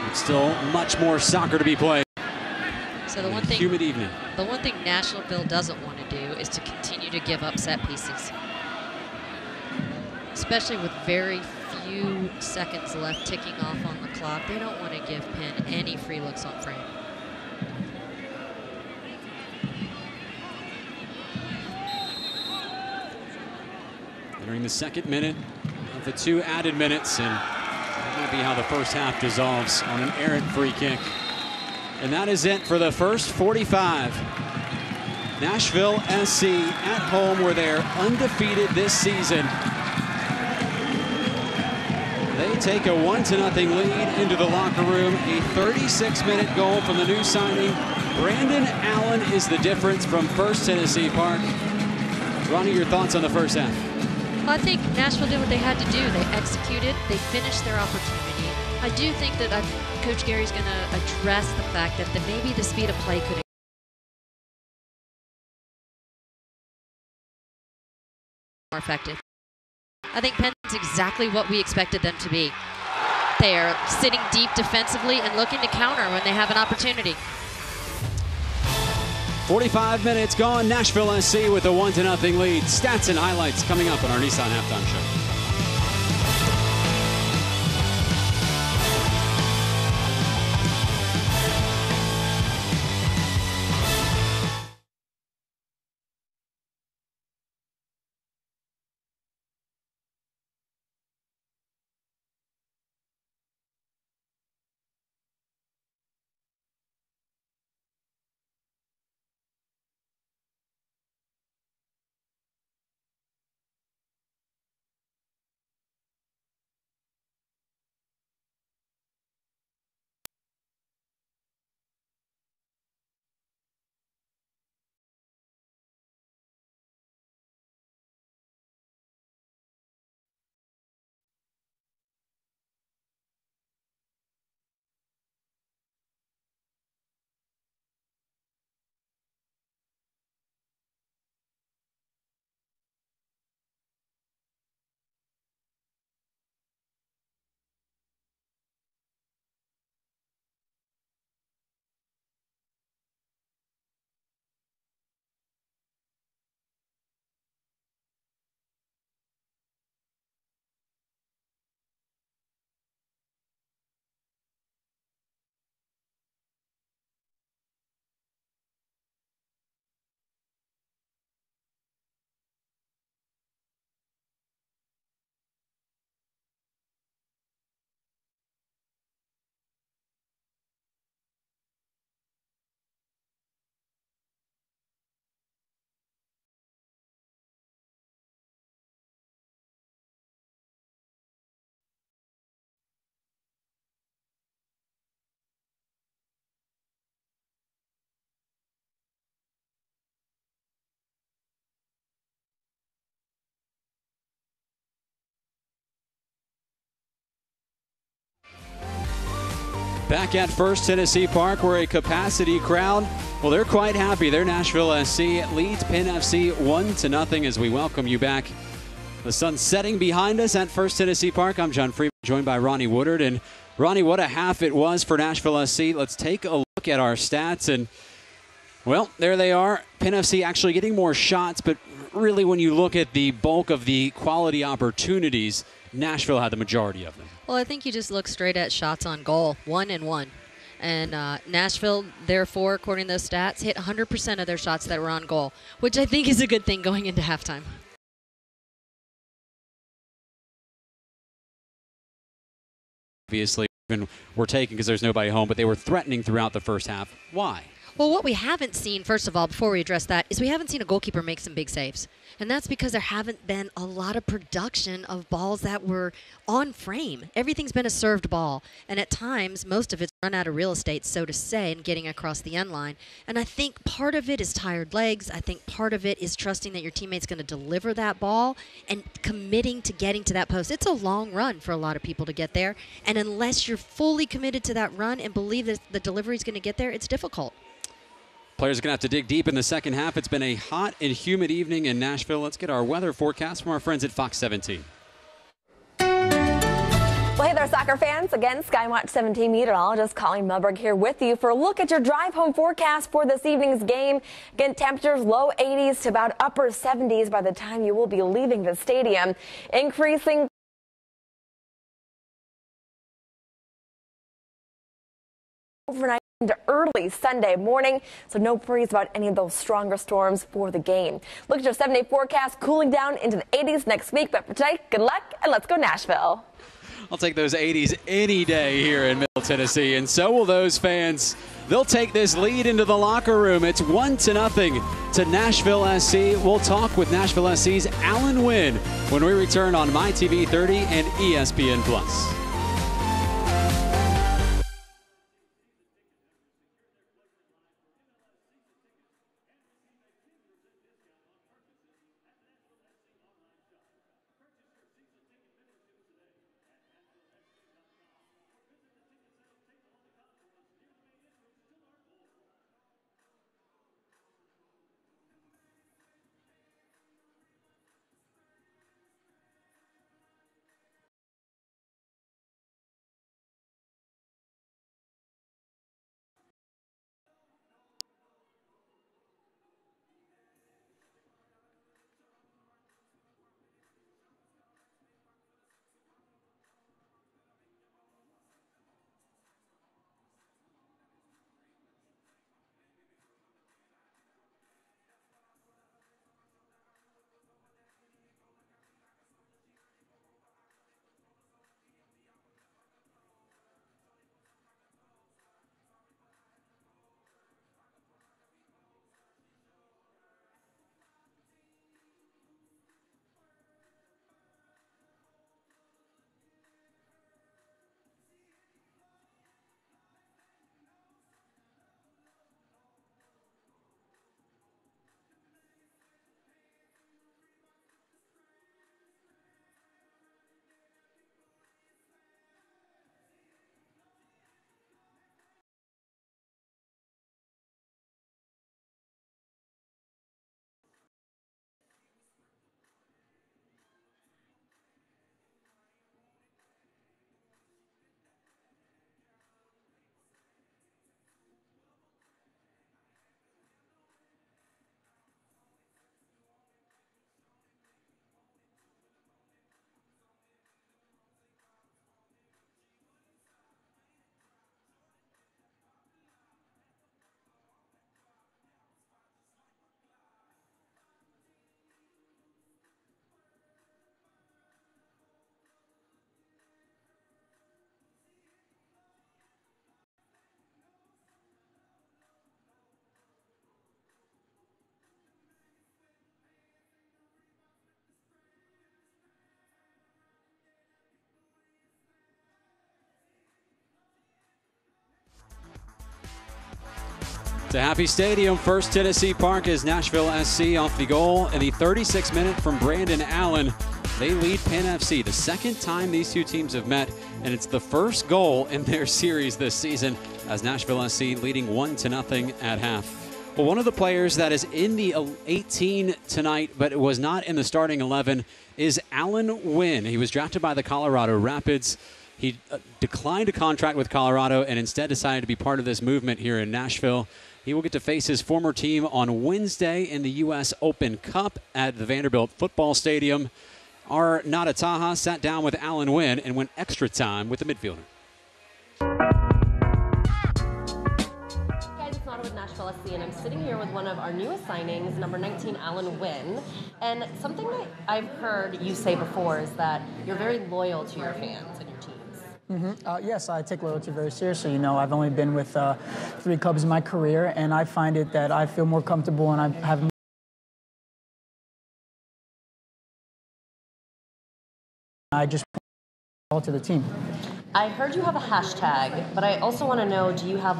It's still much more soccer to be played. So the one thing, humid evening. The one thing Nashville doesn't want to do is to continue to give up set pieces, especially with very few seconds left ticking off on the clock. They don't want to give Penn any free looks on frame. Entering the second minute of the 2 added minutes, and that might be how the first half dissolves on an errant free kick. And that is it for the first 45. Nashville SC at home, where they're undefeated this season. They take a 1-0 lead into the locker room. A 36-minute goal from the new signing. Brandon Allen is the difference from First Tennessee Park. Ronnie, your thoughts on the first half? I think Nashville did what they had to do. They executed. They finished their opportunity. I do think that Coach Gary's going to address the fact that maybe the speed of play could be more effective. I think Penn's exactly what we expected them to be. They are sitting deep defensively and looking to counter when they have an opportunity. 45 minutes gone. Nashville SC with a 1-0 lead. Stats and highlights coming up on our Nissan Halftime Show. Back at First Tennessee Park, where a capacity crowd, well, they're quite happy. Their Nashville SC leads Penn FC 1-0 as we welcome you back. The sun's setting behind us at First Tennessee Park. I'm John Freeman, joined by Ronnie Woodard. And Ronnie, what a half it was for Nashville SC. Let's take a look at our stats. And, well, there they are. Penn FC actually getting more shots, but really when you look at the bulk of the quality opportunities, Nashville had the majority of them. Well, I think you just look straight at shots on goal, 1 and 1. And Nashville, therefore, according to those stats, hit 100% of their shots that were on goal, which I think is a good thing going into halftime. Obviously, were taken because there's nobody home, but they were threatening throughout the first half. Why? Well, what we haven't seen, first of all, before we address that, is we haven't seen a goalkeeper make some big saves. And that's because there haven't been a lot of production of balls that were on frame. Everything's been a served ball. And at times, most of it's run out of real estate, so to say, and getting across the end line. And I think part of it is tired legs. I think part of it is trusting that your teammate's going to deliver that ball and committing to getting to that post. It's a long run for a lot of people to get there. And unless you're fully committed to that run and believe that the delivery is going to get there, it's difficult. Players are going to have to dig deep in the second half. It's been a hot and humid evening in Nashville. Let's get our weather forecast from our friends at Fox 17. Well, hey there, soccer fans. Again, Skywatch 17 meteorologist Colleen Melberg here with you for a look at your drive home forecast for this evening's game. Again, temperatures low 80s to about upper 70s by the time you will be leaving the stadium. Increasing overnight into early Sunday morning, so no worries about any of those stronger storms for the game. Look at your 7-day forecast, cooling down into the 80s next week. But for today, good luck, and let's go Nashville. I'll take those 80s any day here in Middle Tennessee, and so will those fans. They'll take this lead into the locker room. It's 1-0 to Nashville SC. We'll talk with Nashville SC's Alan Wynn when we return on MyTV 30 and ESPN+. It's a happy stadium. First Tennessee Park is Nashville SC off the goal in the 36th minute from Brandon Allen. They lead Penn FC, the second time these two teams have met, and it's the first goal in their series this season as Nashville SC leading 1-0 at half. Well, one of the players that is in the 18 tonight but was not in the starting 11 is Alan Wynn. He was drafted by the Colorado Rapids. He declined a contract with Colorado and instead decided to be part of this movement here in Nashville. He will get to face his former team on Wednesday in the U.S. Open Cup at the Vanderbilt Football Stadium. Our Nada Taha sat down with Alan Wynn and went extra time with the midfielder. With Nashville SC, and I'm sitting here with one of our newest signings, number 19, Alan Wynn. And something that I've heard you say before is that you're very loyal to your fans and your teams. Yes, I take loyalty very seriously. You know, I've only been with 3 clubs in my career, and I find it that I feel more comfortable and I have I just all to the team. I heard you have a hashtag, but I also want to know, do you have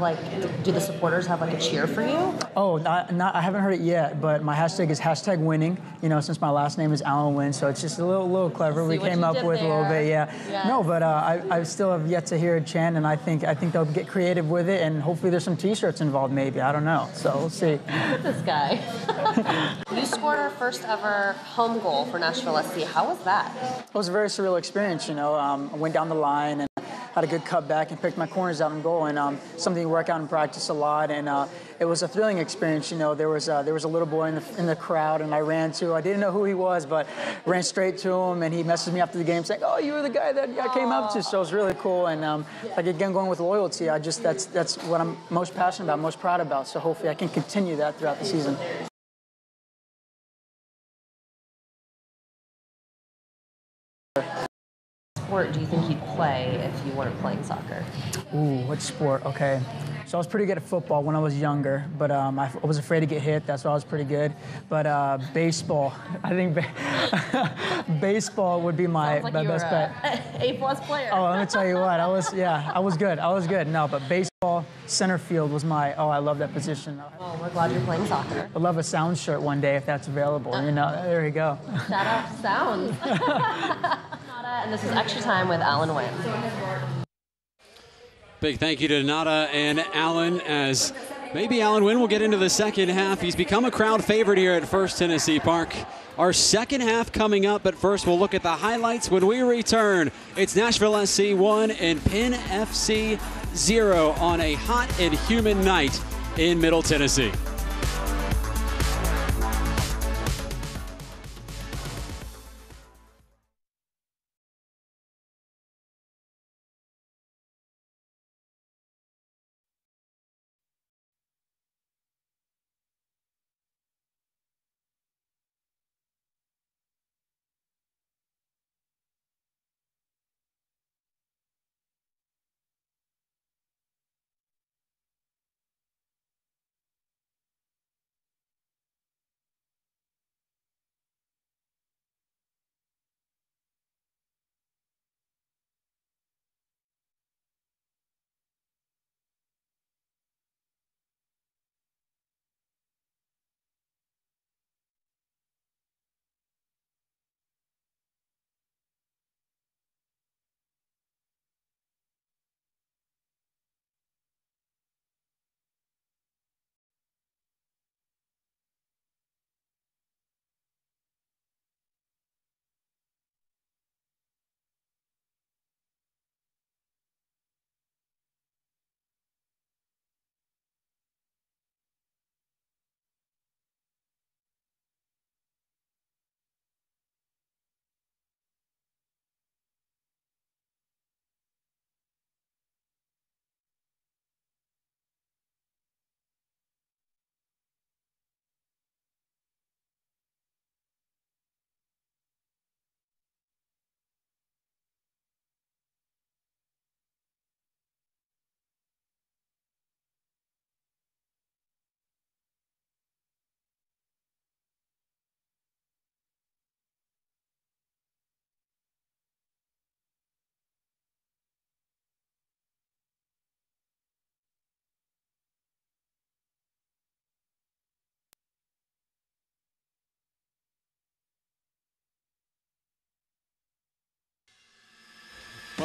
do the supporters have a cheer for you? Oh, I haven't heard it yet, but my hashtag is #winning. You know, since my last name is Alan Wynn, so it's just a little clever. We came up with a little bit, yeah. Yes. No, but I still have yet to hear it chant, and I think they'll get creative with it, and hopefully there's some T-shirts involved, maybe. I don't know, so we'll see. Look at this guy. You scored our first ever home goal for Nashville SC. How was that? It was a very surreal experience. You know, I went down the line and had a good cutback and picked my corners out in goal, and something you work out in practice a lot. And it was a thrilling experience. You know, there was a little boy in the crowd, and I didn't know who he was, but ran straight to him, and he messaged me after the game saying, "Oh, you were the guy that I came up to." So it was really cool. And again, going with loyalty, that's what I'm most passionate about, most proud about. So hopefully I can continue that throughout the season. Sport do you think you'd play if you weren't playing soccer? Ooh, what sport? Okay. So I was pretty good at football when I was younger, but I was afraid to get hit. That's why I was pretty good. But baseball, I think baseball would be my best bet. A+ player. Oh, let me tell you what, I was good. No, but baseball, center field was I love that position. Oh, we're glad you're playing soccer. I'd love a sound shirt one day if that's available. You know, there you go. Shout out to Sounds. And this is Extra Time with Alan Wynn. Big thank you to Nada and Alan, as maybe Alan Wynn will get into the second half. He's become a crowd favorite here at First Tennessee Park. Our second half coming up, but first we'll look at the highlights when we return. It's Nashville SC 1 and Penn FC 0 on a hot and humid night in Middle Tennessee.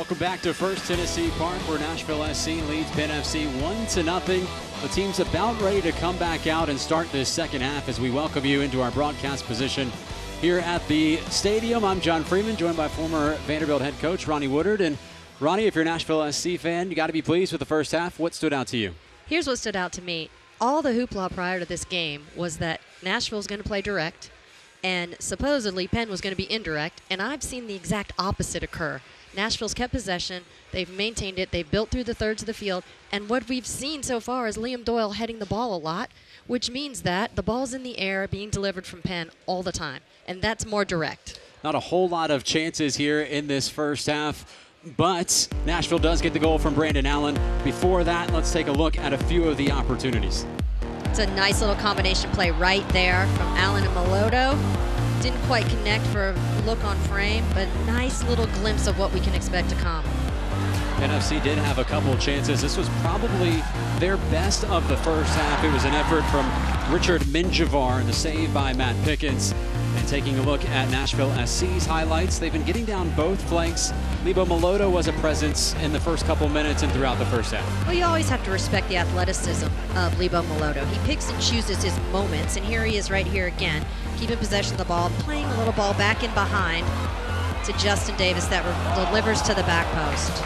Welcome back to First Tennessee Park, where Nashville SC leads Penn FC 1-0. The team's about ready to come back out and start this second half as we welcome you into our broadcast position here at the stadium. I'm John Freeman, joined by former Vanderbilt head coach Ronnie Woodard. And Ronnie, if you're a Nashville SC fan, you got to be pleased with the first half. What stood out to you? Here's what stood out to me. All the hoopla prior to this game was that Nashville's going to play direct, and supposedly Penn was going to be indirect, and I've seen the exact opposite occur. Nashville's kept possession, they've maintained it, they've built through the thirds of the field, and what we've seen so far is Liam Doyle heading the ball a lot, which means that the ball's in the air being delivered from Penn all the time, and that's more direct. Not a whole lot of chances here in this first half, but Nashville does get the goal from Brandon Allen. Before that, let's take a look at a few of the opportunities. It's a nice little combination play right there from Allen and Melodo. Didn't quite connect for a look on frame, but nice little glimpse of what we can expect to come. Penn FC did have a couple of chances. This was probably their best of the first half. It was an effort from Richard Minjavar and the save by Matt Pickens. And taking a look at Nashville SC's highlights, they've been getting down both flanks. Lebo Melodo was a presence in the first couple minutes and throughout the first half. Well, you always have to respect the athleticism of Lebo Melodo. He picks and chooses his moments, and here he is right here again, keeping possession of the ball, playing a little ball back in behind to Justin Davis that delivers to the back post.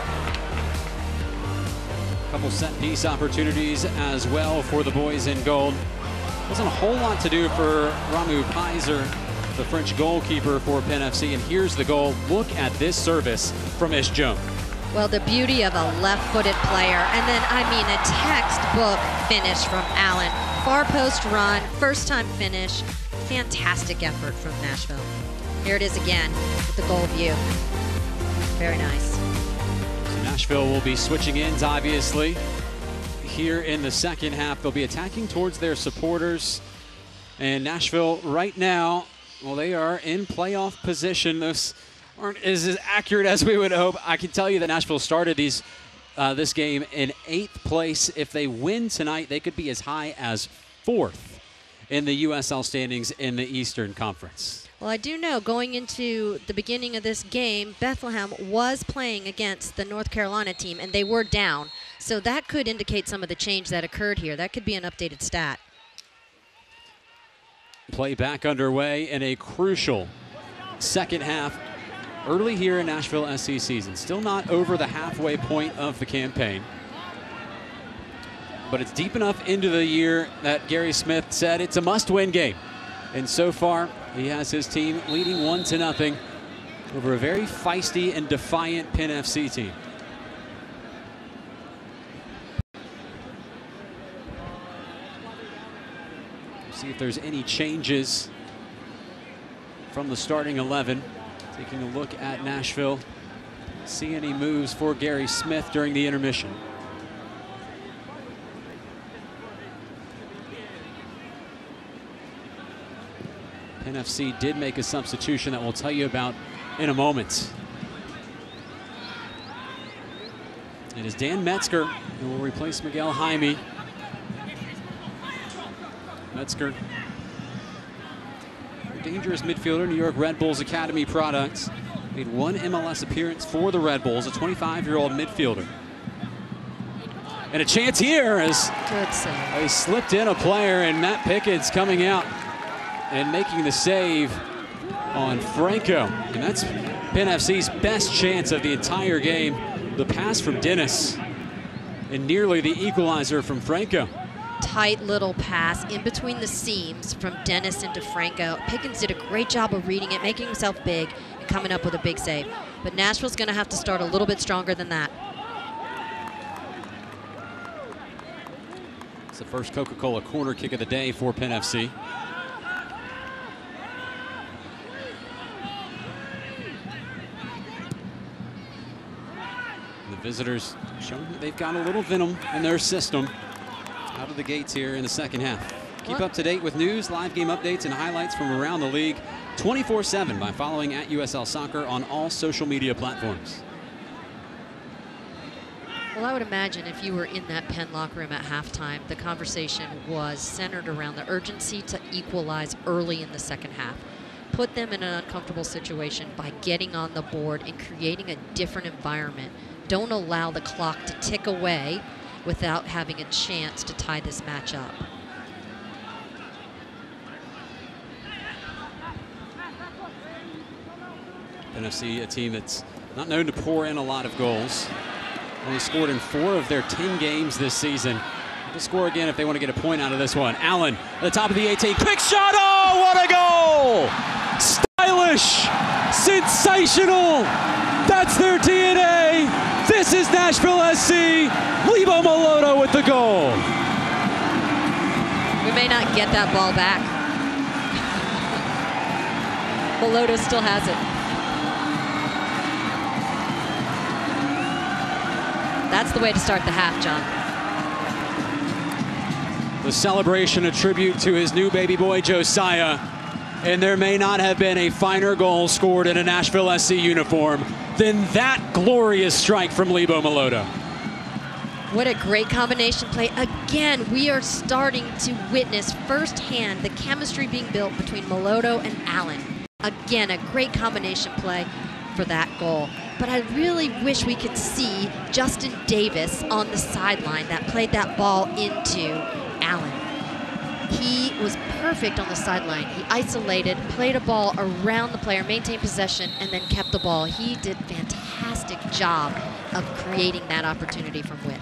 Couple set-piece opportunities as well for the boys in gold. Wasn't a whole lot to do for Ramu Pizer, the French goalkeeper for Penn FC, and here's the goal. Look at this service from Isjum. Well, the beauty of a left-footed player, and then, I mean, a textbook finish from Allen. Far post run, first-time finish, fantastic effort from Nashville. Here it is again with the goal view. Very nice. So Nashville will be switching ends, obviously. Here in the second half, they'll be attacking towards their supporters. And Nashville right now, well, they are in playoff position. Those aren't as accurate as we would hope. I can tell you that Nashville started this game in 8th place. If they win tonight, they could be as high as 4th in the USL standings in the Eastern Conference. Well, I do know going into the beginning of this game, Bethlehem was playing against the North Carolina team, and they were down. So that could indicate some of the change that occurred here. That could be an updated stat. Play back underway in a crucial second half early here in Nashville SC season. Still not over the halfway point of the campaign, but it's deep enough into the year that Gary Smith said it's a must-win game. And so far, he has his team leading 1-0 over a very feisty and defiant Penn FC team. See if there's any changes from the starting 11. Taking a look at Nashville. See any moves for Gary Smith during the intermission. Penn FC did make a substitution that we'll tell you about in a moment. It is Dan Metzger who will replace Miguel Jaime. Metzger, a dangerous midfielder, New York Red Bulls Academy product. Made one MLS appearance for the Red Bulls, a 25-year-old midfielder. And a chance here as they slipped in a player, and Matt Pickens coming out and making the save on Franco. And that's Penn FC's best chance of the entire game. The pass from Dennis and nearly the equalizer from Franco. Tight little pass in between the seams from Dennis into Franco. Pickens did a great job of reading it, making himself big, and coming up with a big save. But Nashville's going to have to start a little bit stronger than that. It's the first Coca-Cola corner kick of the day for Penn FC. The visitors showing that they've got a little venom in their system. Out of the gates here in the second half. Keep up to date with news, live game updates, and highlights from around the league 24/7 by following @USL Soccer on all social media platforms. Well, I would imagine if you were in that Penn locker room at halftime, the conversation was centered around the urgency to equalize early in the second half. put them in an uncomfortable situation by getting on the board and creating a different environment. Don't allow the clock to tick away without having a chance to tie this match up. NFC, a team that's not known to pour in a lot of goals. Only scored in 4 of their 10 games this season. They'll score again if they want to get a point out of this one. Allen at the top of the 18. Quick shot. Oh, what a goal! Stylish, sensational. That's their DNA. This is Nashville SC. Lebo Moloto with the goal. We may not get that ball back. Moloto still has it. That's the way to start the half, John. The celebration, a tribute to his new baby boy, Josiah. And there may not have been a finer goal scored in a Nashville SC uniform than that glorious strike from Lebo Moloto. What a great combination play. Again, we are starting to witness firsthand the chemistry being built between Moloto and Allen. Again, a great combination play for that goal. But I really wish we could see Justin Davis on the sideline that played that ball into Allen. He was perfect on the sideline. He isolated, played a ball around the player, maintained possession, and then kept the ball. He did a fantastic job of creating that opportunity from width.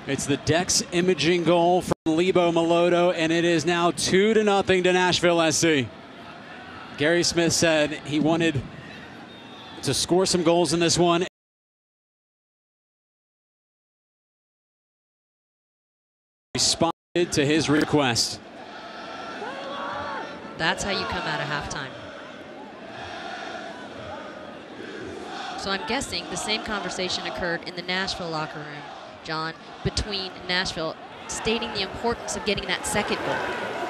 It's the Dex imaging goal from Lebo Moloto, and it is now 2-0 to Nashville SC. Gary Smith said he wanted to score some goals in this one. Responded to his request. That's how you come out of halftime. So I'm guessing the same conversation occurred in the Nashville locker room, John, between Nashville stating the importance of getting that second goal,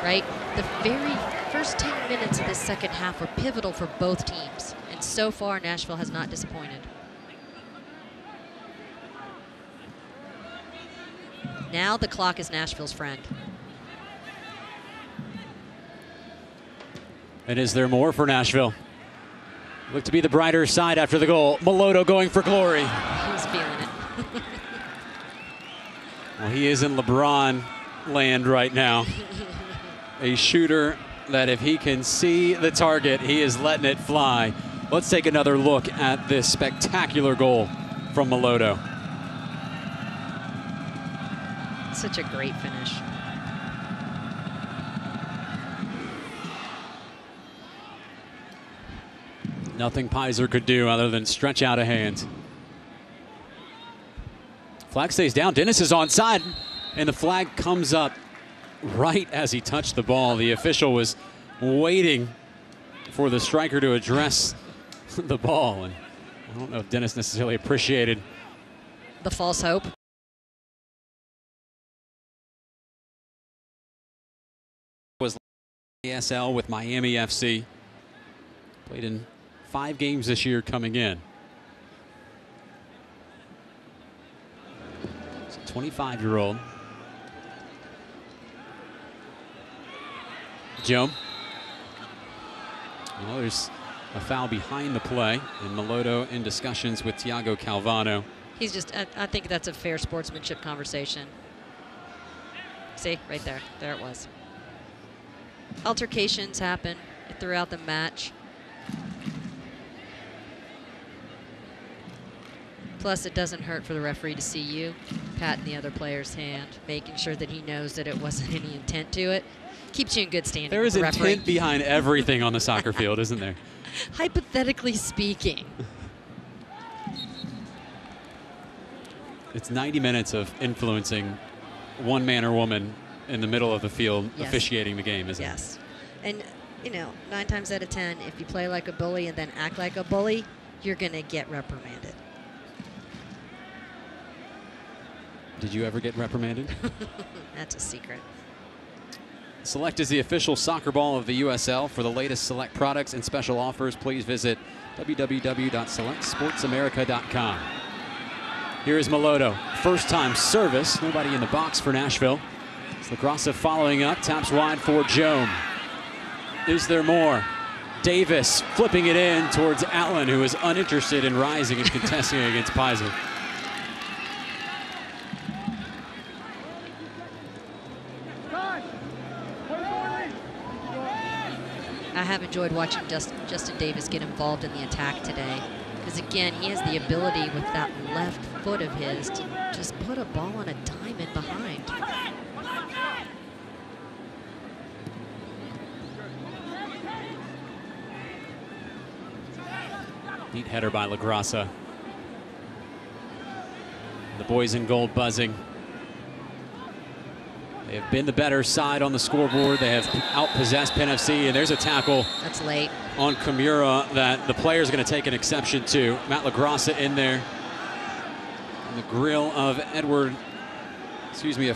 right? The very first 10 minutes of this second half were pivotal for both teams. And so far, Nashville has not disappointed. Now the clock is Nashville's friend. And is there more for Nashville? Looked to be the brighter side after the goal. Moloto going for glory. He's feeling it. Well, he is in LeBron land right now. A shooter that if he can see the target, he is letting it fly. Let's take another look at this spectacular goal from Moloto. Such a great finish. Nothing Pizer could do other than stretch out a hand. Flag stays down. Dennis is onside, and the flag comes up right as he touched the ball. The official was waiting for the striker to address the ball, and I don't know if Dennis necessarily appreciated the false hope. Was ASL with Miami FC. Played in 5 games this year coming in. It's a 25-year-old. Joe. Well, there's a foul behind the play, and Moloto in discussions with Thiago Calvano. He's just, I think that's a fair sportsmanship conversation. See, right there. There it was. Altercations happen throughout the match. Plus, it doesn't hurt for the referee to see you patting the other player's hand, making sure that he knows that it wasn't any intent to it. Keeps you in good standing. There is with the referee. intent behind everything on the soccer field, isn't there? Hypothetically speaking. It's 90 minutes of influencing one man or woman in the middle of the field, yes, officiating the game, isn't it? Yes. And, you know, 9 times out of 10, if you play like a bully and then act like a bully, you're going to get reprimanded. Did you ever get reprimanded? That's a secret. Select is the official soccer ball of the USL. For the latest Select products and special offers, please visit www.selectsportsamerica.com. Here is Moloto. First time service. Nobody in the box for Nashville. It's LaGrassa following up. Taps wide for Jome. Is there more? Davis flipping it in towards Allen, who is uninterested in rising and contesting against Pizer. I have enjoyed watching Justin Davis get involved in the attack today. Because again, he has the ability with that left foot of his to just put a ball on a dime in behind. Neat header by LaGrassa. The boys in gold buzzing. They have been the better side on the scoreboard. They have outpossessed Penn FC, and there's a tackle. That's late. On Kimura that the players are going to take an exception to. Matt LaGrassa in there. In the grill of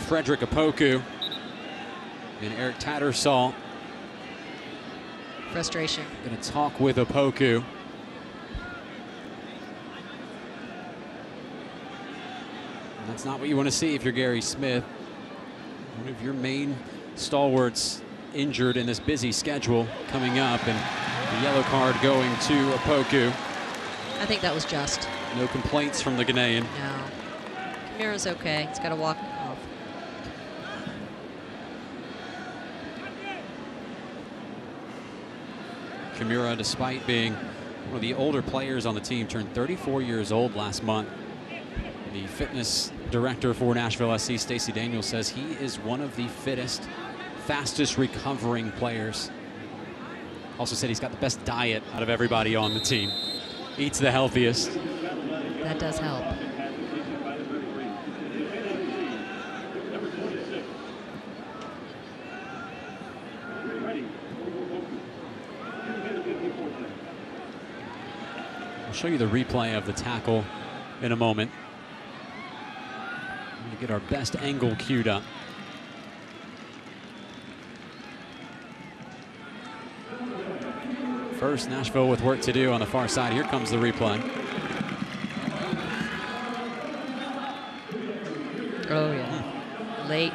Frederick Opoku. And Eric Tattersall. Frustration. Going to talk with Opoku. And that's not what you want to see if you're Gary Smith. One of your main stalwarts injured in this busy schedule coming up, and the yellow card going to Opoku. I think that was just. No complaints from the Ghanaian. No. Kimura's okay. He's got to walk off. Kimura, despite being one of the older players on the team, turned 34 years old last month. The fitness director for Nashville SC, Stacey Daniels, says he is one of the fittest, fastest recovering players. Also said he's got the best diet out of everybody on the team. Eats the healthiest. That does help. I'll show you the replay of the tackle in a moment. To get our best angle queued up. First, Nashville with work to do on the far side. Here comes the replay. Oh, yeah. Late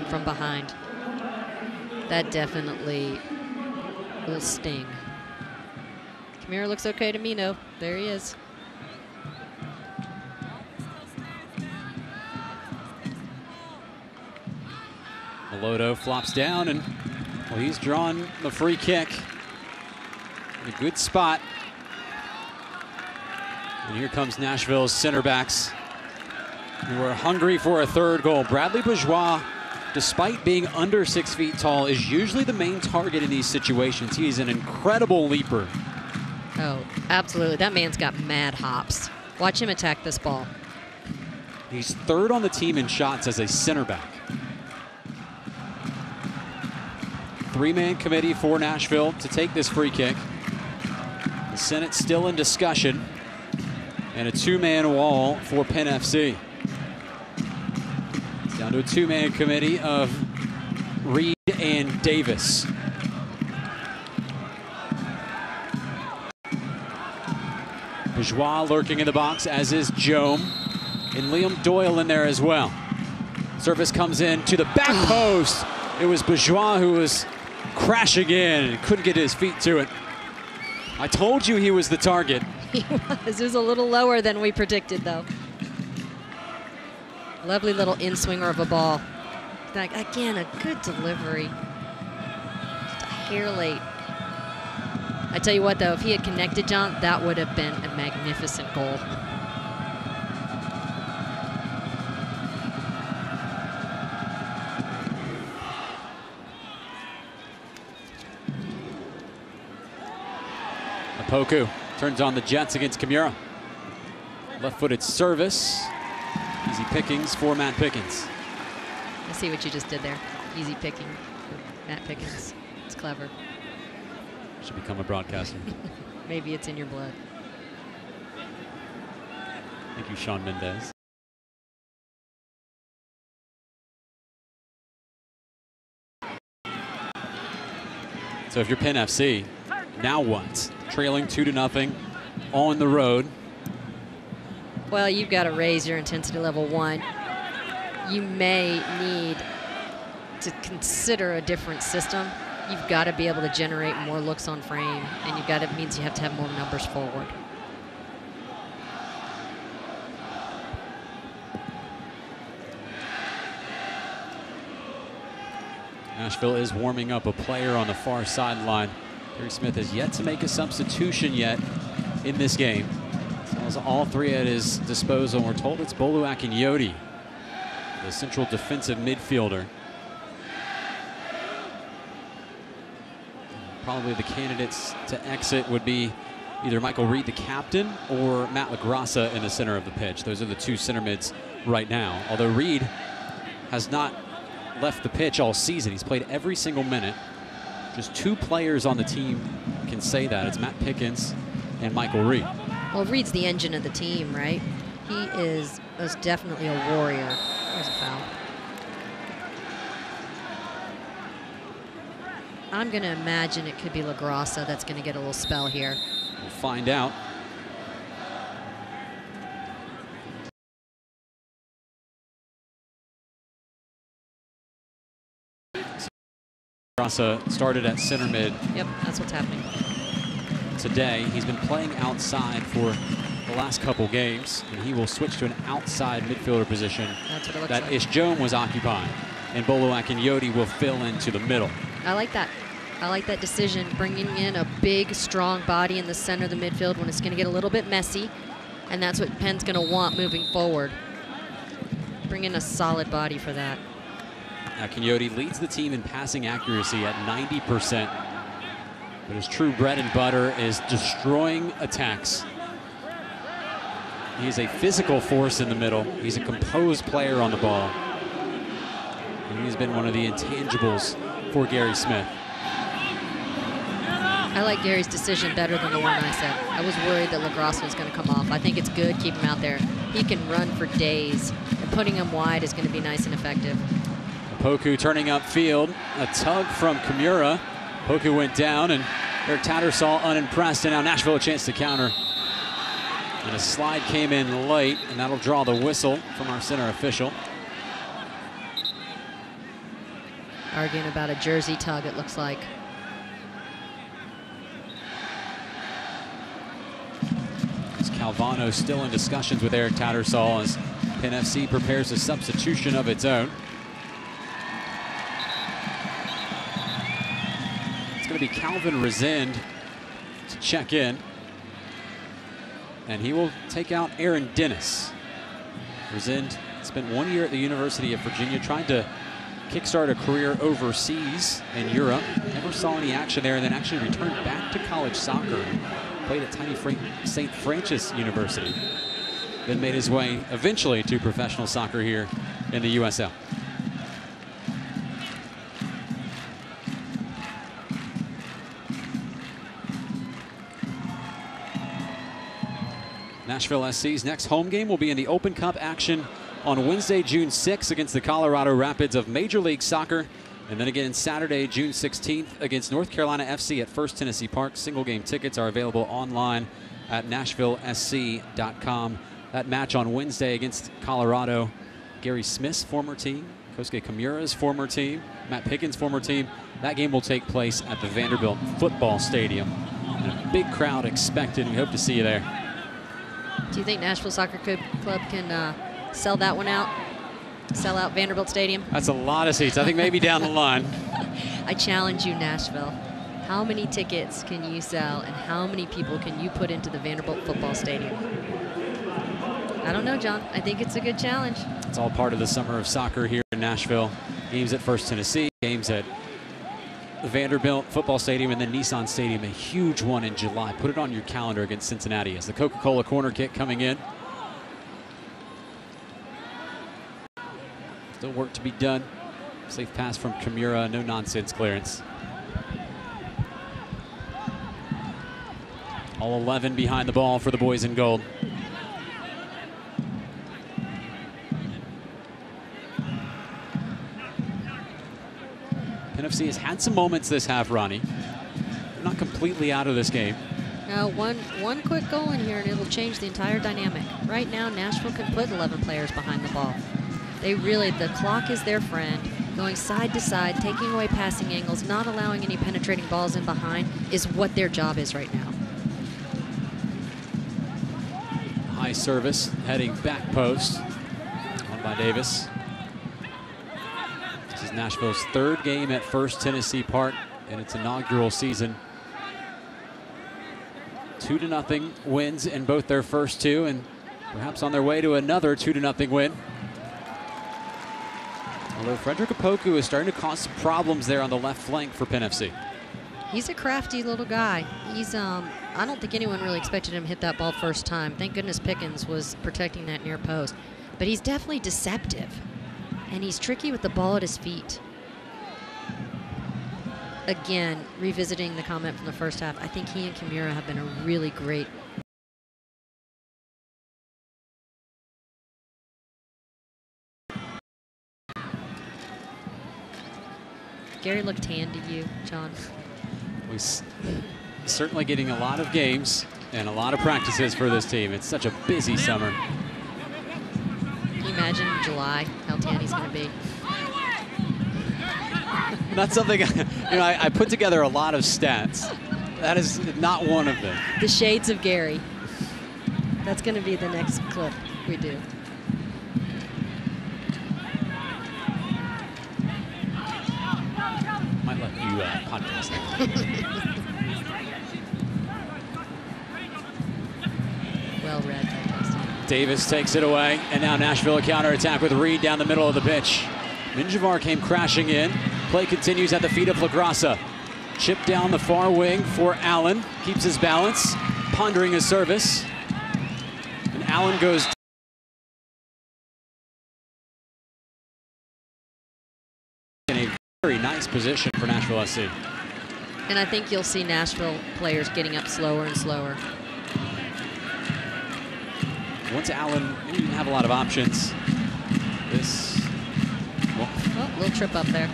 from behind. That definitely will sting. Kimura looks okay to me, no. There he is. Lodo flops down, and well, he's drawn the free kick. A good spot. And here comes Nashville's center backs, who are hungry for a third goal. Bradley Bourgeois, despite being under 6 feet tall, is usually the main target in these situations. He's an incredible leaper. Oh, absolutely. That man's got mad hops. Watch him attack this ball. He's third on the team in shots as a center back. Three-man committee for Nashville to take this free kick. The Senate's still in discussion. And a two-man wall for Penn FC. It's down to a two-man committee of Reed and Davis. Bourgeois lurking in the box, as is Jome. And Liam Doyle in there as well. Service comes in to the back post. It was Bourgeois who was crashing in and couldn't get his feet to it. I told you he was the target. He was. It was a little lower than we predicted, though. Lovely little in-swinger of a ball. Like, again, a good delivery. Just a hair late. I tell you what, though, if he had connected, John, that would have been a magnificent goal. Opoku turns on the Jets against Kimura. Left-footed service. Easy pickings for Matt Pickens. I see what you just did there. Easy picking for Matt Pickens. It's clever. Should become a broadcaster. Maybe it's in your blood. Thank you, Sean Mendez. So if you're Penn FC, now what? Trailing 2-0 on the road. Well, you've got to raise your intensity level 1. You may need to consider a different system. you've got to be able to generate more looks on frame, and it means you have to have more numbers forward. Nashville is warming up a player on the far sideline. Gary Smith has yet to make a substitution yet in this game. So as all three at his disposal. We're told it's Bolu Akinyodi, the central defensive midfielder. Probably the candidates to exit would be either Michael Reed, the captain, or Matt LaGrassa in the center of the pitch. Those are the two center mids right now. Although Reed has not left the pitch all season. He's played every single minute. Just two players on the team can say that. It's Matt Pickens and Michael Reed. Well, Reed's the engine of the team, right? He is most definitely a warrior. There's a foul. I'm going to imagine it could be LaGrassa that's going to get a little spell here. We'll find out. LaGrassa started at center mid. Yep, that's what's happening today. He's been playing outside for the last couple games, and he will switch to an outside midfielder position That's what it looks that like. Ishjome was occupying. And Bolu Akinyodi will fill into the middle. I like that. I like that decision, bringing in a big, strong body in the center of the midfield when it's going to get a little bit messy, and that's what Penn's going to want moving forward. Bring in a solid body for that. Akinyodi leads the team in passing accuracy at 90%. But his true bread and butter is destroying attacks. He is a physical force in the middle. He's a composed player on the ball. And he's been one of the intangibles for Gary Smith. I like Gary's decision better than the one I said. I was worried that LaGrassa was going to come off. I think it's good, keep him out there. He can run for days, and putting him wide is going to be nice and effective. Poku turning upfield, a tug from Kimura. Poku went down, and Eric Tattersall unimpressed, and now Nashville a chance to counter. And a slide came in late, and that'll draw the whistle from our center official. Arguing about a jersey tug, it looks like. Calvano still in discussions with Eric Tattersall as Penn FC prepares a substitution of its own. It's going to be Calvin Resend to check in. And he will take out Aaron Dennis. Resend spent 1 year at the University of Virginia trying to kickstart a career overseas in Europe. Never saw any action there, and then actually returned back to college soccer. Played at tiny St. Francis University. Then made his way eventually to professional soccer here in the USL. Nashville SC's next home game will be in the Open Cup action on Wednesday, June 6th against the Colorado Rapids of Major League Soccer. And then again Saturday, June 16th against North Carolina FC at First Tennessee Park. Single game tickets are available online at NashvilleSC.com. That match on Wednesday against Colorado, Gary Smith's former team, Kosuke Kimura's former team, Matt Pickens' former team. That game will take place at the Vanderbilt Football Stadium. And a big crowd expected. We hope to see you there. Do you think Nashville Soccer Club can sell that one out? Sell out Vanderbilt Stadium? That's a lot of seats. I think maybe down the line. I challenge you, Nashville. How many tickets can you sell, and how many people can you put into the Vanderbilt Football Stadium? I don't know, John. I think it's a good challenge. It's all part of the summer of soccer here in Nashville. Games at First Tennessee, games at the Vanderbilt Football Stadium, and then Nissan Stadium, a huge one in July. Put it on your calendar against Cincinnati as the Coca-Cola corner kick coming in. Still work to be done. Safe pass from Kimura, no nonsense clearance. All 11 behind the ball for the boys in gold. Penn FC has had some moments this half, Ronnie. They're not completely out of this game. Now, one quick goal in here, and it'll change the entire dynamic. Right now, Nashville can put 11 players behind the ball. They really, the clock is their friend. Going side to side, taking away passing angles, not allowing any penetrating balls in behind is what their job is right now. High service, heading back post. Won by Davis. This is Nashville's third game at First Tennessee Park in its inaugural season. 2-0 wins in both their first two, and perhaps on their way to another 2-0 win. Although Frederick Opoku is starting to cause some problems there on the left flank for Penn FC. He's a crafty little guy. He's I don't think anyone really expected him to hit that ball first time. Thank goodness Pickens was protecting that near post. But he's definitely deceptive, and he's tricky with the ball at his feet. Again, revisiting the comment from the first half, I think he and Kimura have been a really great. Gary looked tan to you, John. We're certainly getting a lot of games and a lot of practices for this team. It's such a busy summer. Can you imagine in July how tan he's going to be? That's something, I put together a lot of stats. That is not one of them. The shades of Gary. That's going to be the next clip we do. Might let you podcast that. Well read by Justin. Davis takes it away, and now Nashville a counterattack with Reed down the middle of the pitch. Minjavar came crashing in. Play continues at the feet of LaGrassa. Chip down the far wing for Allen. Keeps his balance, pondering his service. And Allen goes in a very nice position for Nashville SC. And I think you'll see Nashville players getting up slower and slower. Once Allen didn't have a lot of options. This, well, Oh, little trip up there.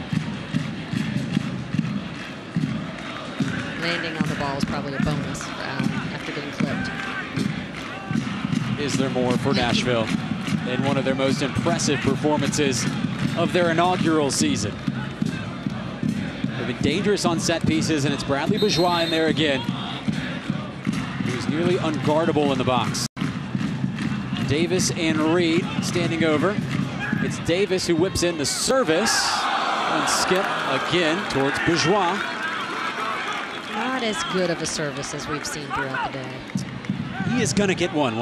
Landing on the ball is probably a bonus for Allen after getting clipped. is there more for Nashville in one of their most impressive performances of their inaugural season. They've been dangerous on set pieces, and it's Bradley Bourgeois in there again, who's nearly unguardable in the box. Davis and Reed standing over. It's Davis who whips in the service and skip again towards Bourgeois. Not as good of a service as we've seen throughout the day. He is going to get one.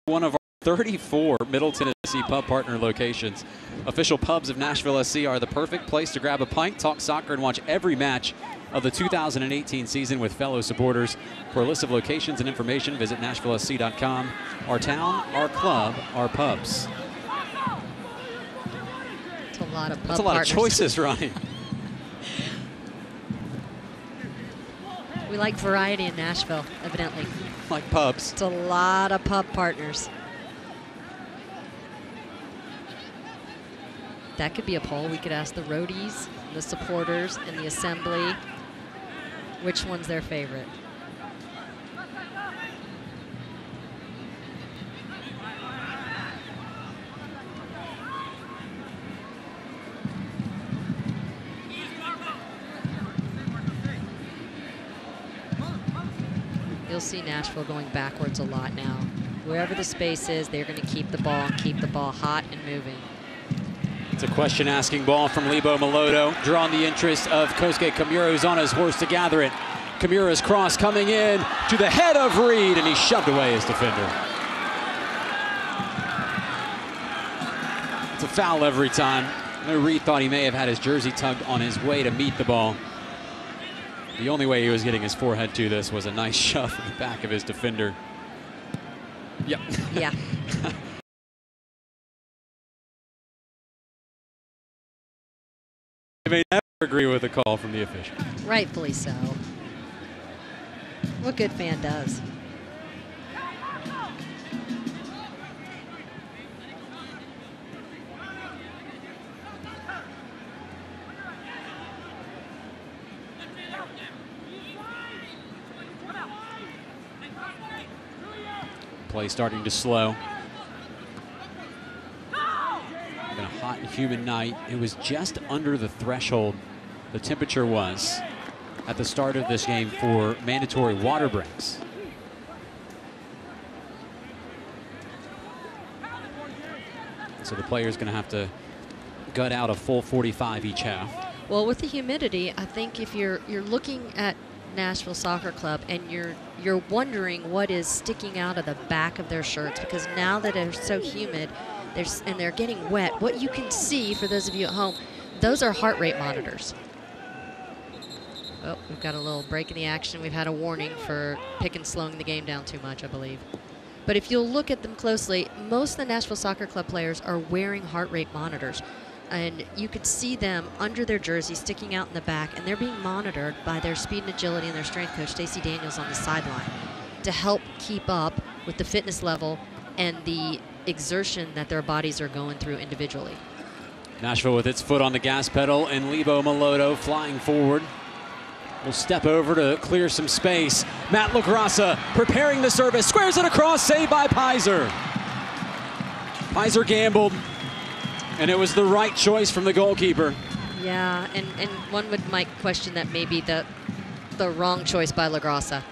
One of our 34 Middle Tennessee pub partner locations. Official pubs of Nashville SC are the perfect place to grab a pint, talk soccer, and watch every match of the 2018 season with fellow supporters. For a list of locations and information, visit NashvilleSC.com. Our town, our club, our pubs. It's a lot of pub That's a lot partners. of choices, Ronnie. We like variety in Nashville, evidently. Like pubs. It's a lot of pub partners. That could be a poll. We could ask the roadies, the supporters, and the assembly which one's their favorite. You'll see Nashville going backwards a lot now. Wherever the space is, they're going to keep the ball and keep the ball hot and moving. It's a question-asking ball from Lebo Melodo, drawing the interest of Kosuke Kimura, who's on his horse to gather it. Kimura's cross coming in to the head of Reed, and he shoved away his defender. It's a foul every time. I know Reed thought he may have had his jersey tugged on his way to meet the ball. The only way he was getting his forehead to this was a nice shove in the back of his defender. Yep. Yeah. I may never agree with the call from the official. Rightfully so. What good fan does. Play starting to slow. humid night. It was just under the threshold the temperature was at the start of this game for mandatory water breaks. So the player's going to have to gut out a full 45 each half. Well, with the humidity, I think if you're looking at Nashville Soccer Club and you're wondering what is sticking out of the back of their shirts, because now that they're so humid and they're getting wet, what you can see, for those of you at home, those are heart rate monitors. Oh, we've got a little break in the action. We've had a warning for Pickens slowing the game down too much, I believe. But if you'll look at them closely, most of the Nashville Soccer Club players are wearing heart rate monitors. And you could see them under their jersey sticking out in the back, and they're being monitored by their speed and agility and their strength coach, Stacey Daniels, on the sideline to help keep up with the fitness level and the exertion that their bodies are going through individually. Nashville with its foot on the gas pedal, and Lebo Maloto flying forward. Will step over to clear some space. Matt LaGrassa preparing the service, squares it across, saved by Pizer. Pizer gambled, and it was the right choice from the goalkeeper. Yeah, and one might question that maybe the wrong choice by LaGrassa.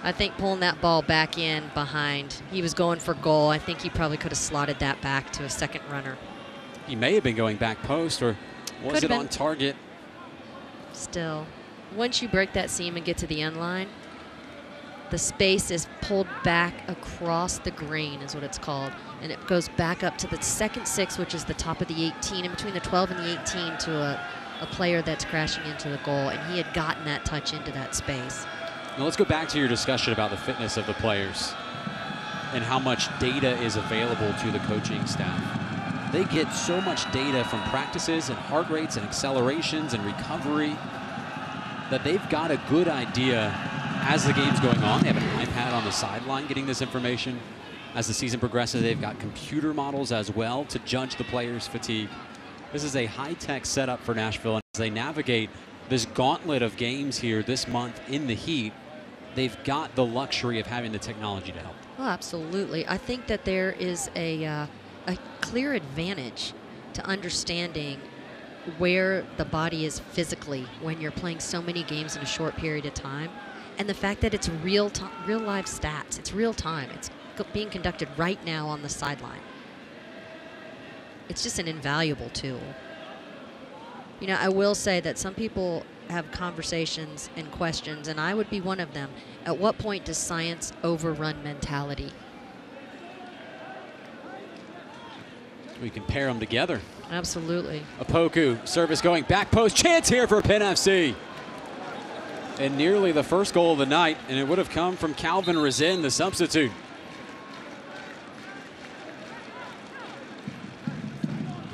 I think pulling that ball back in behind, he was going for goal. I think he probably could have slotted that back to a second runner. He may have been going back post, or was it on target? Still, once you break that seam and get to the end line, the space is pulled back across the green, is what it's called. And it goes back up to the second 6, which is the top of the 18, in between the 12 and the 18 to a player that's crashing into the goal. And he had gotten that touch into that space. Now let's go back to your discussion about the fitness of the players and how much data is available to the coaching staff. They get so much data from practices and heart rates and accelerations and recovery that they've got a good idea as the game's going on. They have an iPad on the sideline getting this information. As the season progresses, they've got computer models as well to judge the players' fatigue. This is a high-tech setup for Nashville, and as they navigate this gauntlet of games here this month in the heat, they've got the luxury of having the technology to help. Oh, absolutely. I think that there is a clear advantage to understanding where the body is physically when you're playing so many games in a short period of time, and the fact that it's real live stats. It's real time. It's being conducted right now on the sideline. It's just an invaluable tool. You know, I will say that some people have conversations and questions, and I would be one of them. At what point does science overrun mentality? We can pair them together. Absolutely. Opoku, service going back post, chance here for Penn FC. And nearly the first goal of the night, and it would have come from Calvin Rezin, the substitute.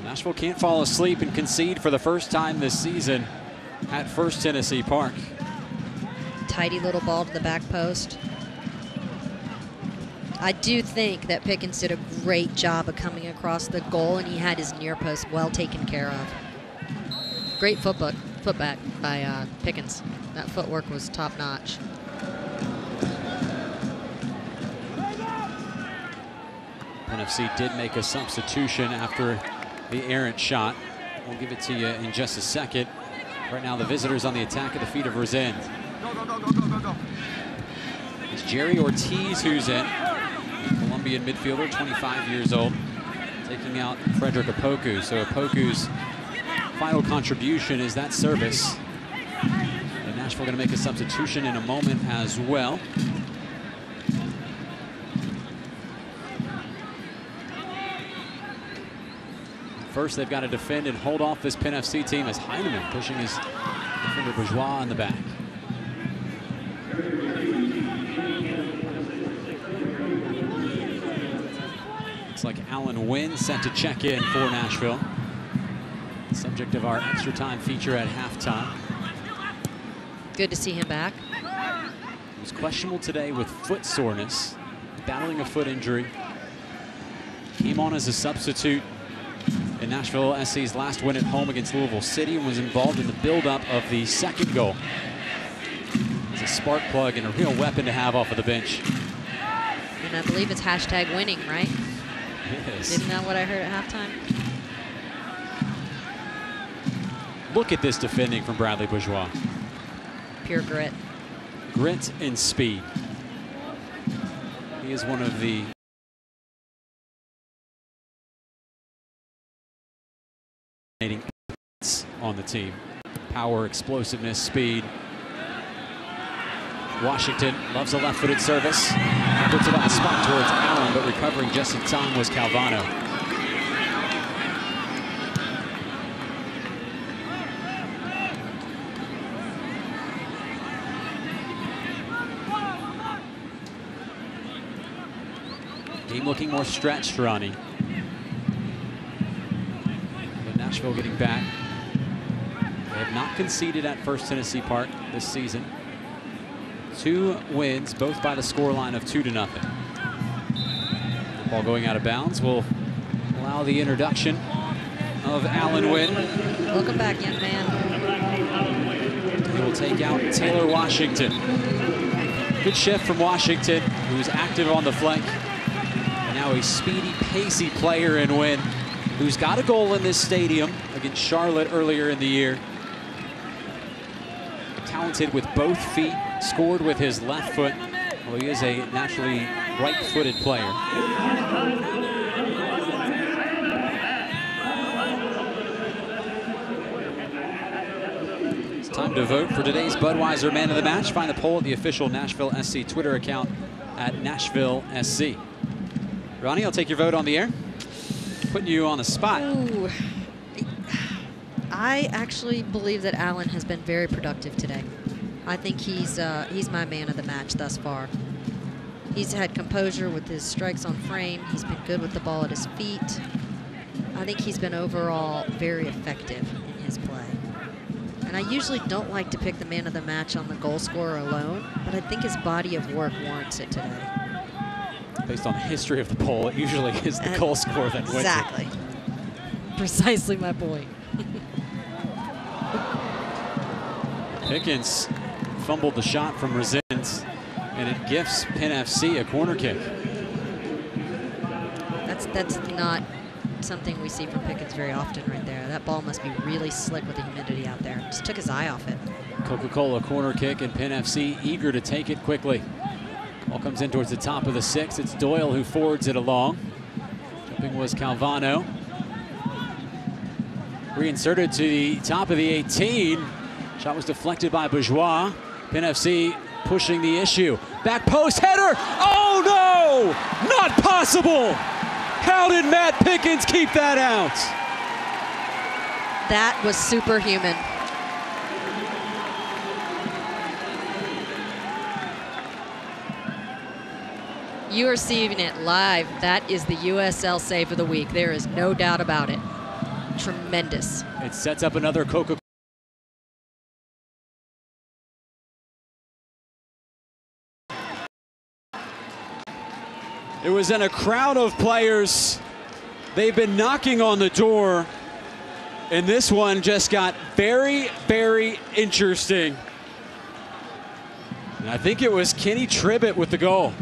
Nashville can't fall asleep and concede for the first time this season at First Tennessee Park. Tidy little ball to the back post. I do think that Pickens did a great job of coming across the goal, and he had his near post well taken care of. Great footback by Pickens. That footwork was top notch. Penn FC did make a substitution after the errant shot. We'll give it to you in just a second. Right now the visitors on the attack at the feet of Rezin. It's Jerry Ortiz who's in. Colombian midfielder, 25 years old, taking out Frederick Opoku. So Opoku's final contribution is that service. And Nashville going to make a substitution in a moment as well. First, they've got to defend and hold off this Penn FC team as Heinemann pushing his defender Bourgeois in the back. Looks like Alan Wynn set to check in for Nashville. Subject of our extra time feature at halftime. Good to see him back. He was questionable today with foot soreness, battling a foot injury. Came on as a substitute in Nashville SC's last win at home against Louisville City, and was involved in the buildup of the second goal. It's a spark plug and a real weapon to have off of the bench. And I believe it's #winning, right? It is. Isn't that what I heard at halftime? look at this defending from Bradley Bourgeois. Pure grit. Grit and speed. He is one of the on the team. Power, explosiveness, speed. Washington loves a left-footed service. Puts it on the spot towards Allen, but recovering just in time was Calvano. Game looking more stretched, Ronnie. But Nashville getting back. They have not conceded at First Tennessee Park this season. 2 wins, both by the scoreline of 2-0. Ball going out of bounds will allow the introduction of Allen Wynn. Welcome back, young man. He will take out Taylor Washington. Good shift from Washington, who's active on the flank. And now a speedy, pacey player in Wynn, who's got a goal in this stadium against Charlotte earlier in the year. Talented with both feet, scored with his left foot. Well, he is a naturally right-footed player. It's time to vote for today's Budweiser Man of the Match. Find the poll at the official Nashville SC Twitter account at Nashville SC. Ronnie, I'll take your vote on the air. Putting you on the spot. Ooh. I actually believe that Allen has been very productive today. I think he's my man of the match thus far. He's had composure with his strikes on frame. He's been good with the ball at his feet. I think he's been overall very effective in his play. And I usually don't like to pick the man of the match on the goal scorer alone, but I think his body of work warrants it today. Based on the history of the poll, it usually is the goal scorer that wins it. Exactly. Precisely my point. Pickens fumbled the shot from Resins, and it gifts Penn FC a corner kick. That's not something we see from Pickens very often right there. That ball must be really slick with the humidity out there. Just took his eye off it. Coca-Cola corner kick, and Penn FC eager to take it quickly. Ball comes in towards the top of the 6. It's Doyle who forwards it along. Jumping was Calvano. Reinserted to the top of the 18. Shot was deflected by Bourgeois. Penn FC pushing the issue. Back post header. Oh no! Not possible! How did Matt Pickens keep that out? That was superhuman. You are seeing it live. That is the USL save of the week. There is no doubt about it. Tremendous. It sets up another Coca-Cola. It was in a crowd of players. They've been knocking on the door, and this one just got very, very interesting. And I think it was Kenny Tribbett with the goal.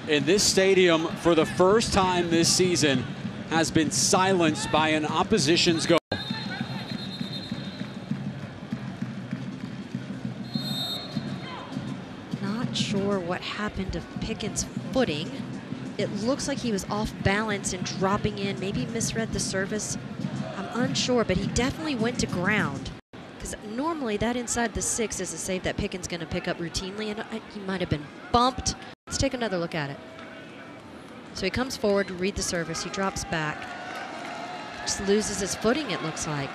In this stadium, for the first time this season, has been silenced by an opposition's goal. Sure what happened to Pickens' footing. It looks like he was off balance and dropping in, maybe misread the service. I'm unsure, but he definitely went to ground. Because normally that inside the 6 is a save that Pickens going to pick up routinely, and he might have been bumped. Let's take another look at it. So he comes forward to read the service. He drops back. Just loses his footing, it looks like.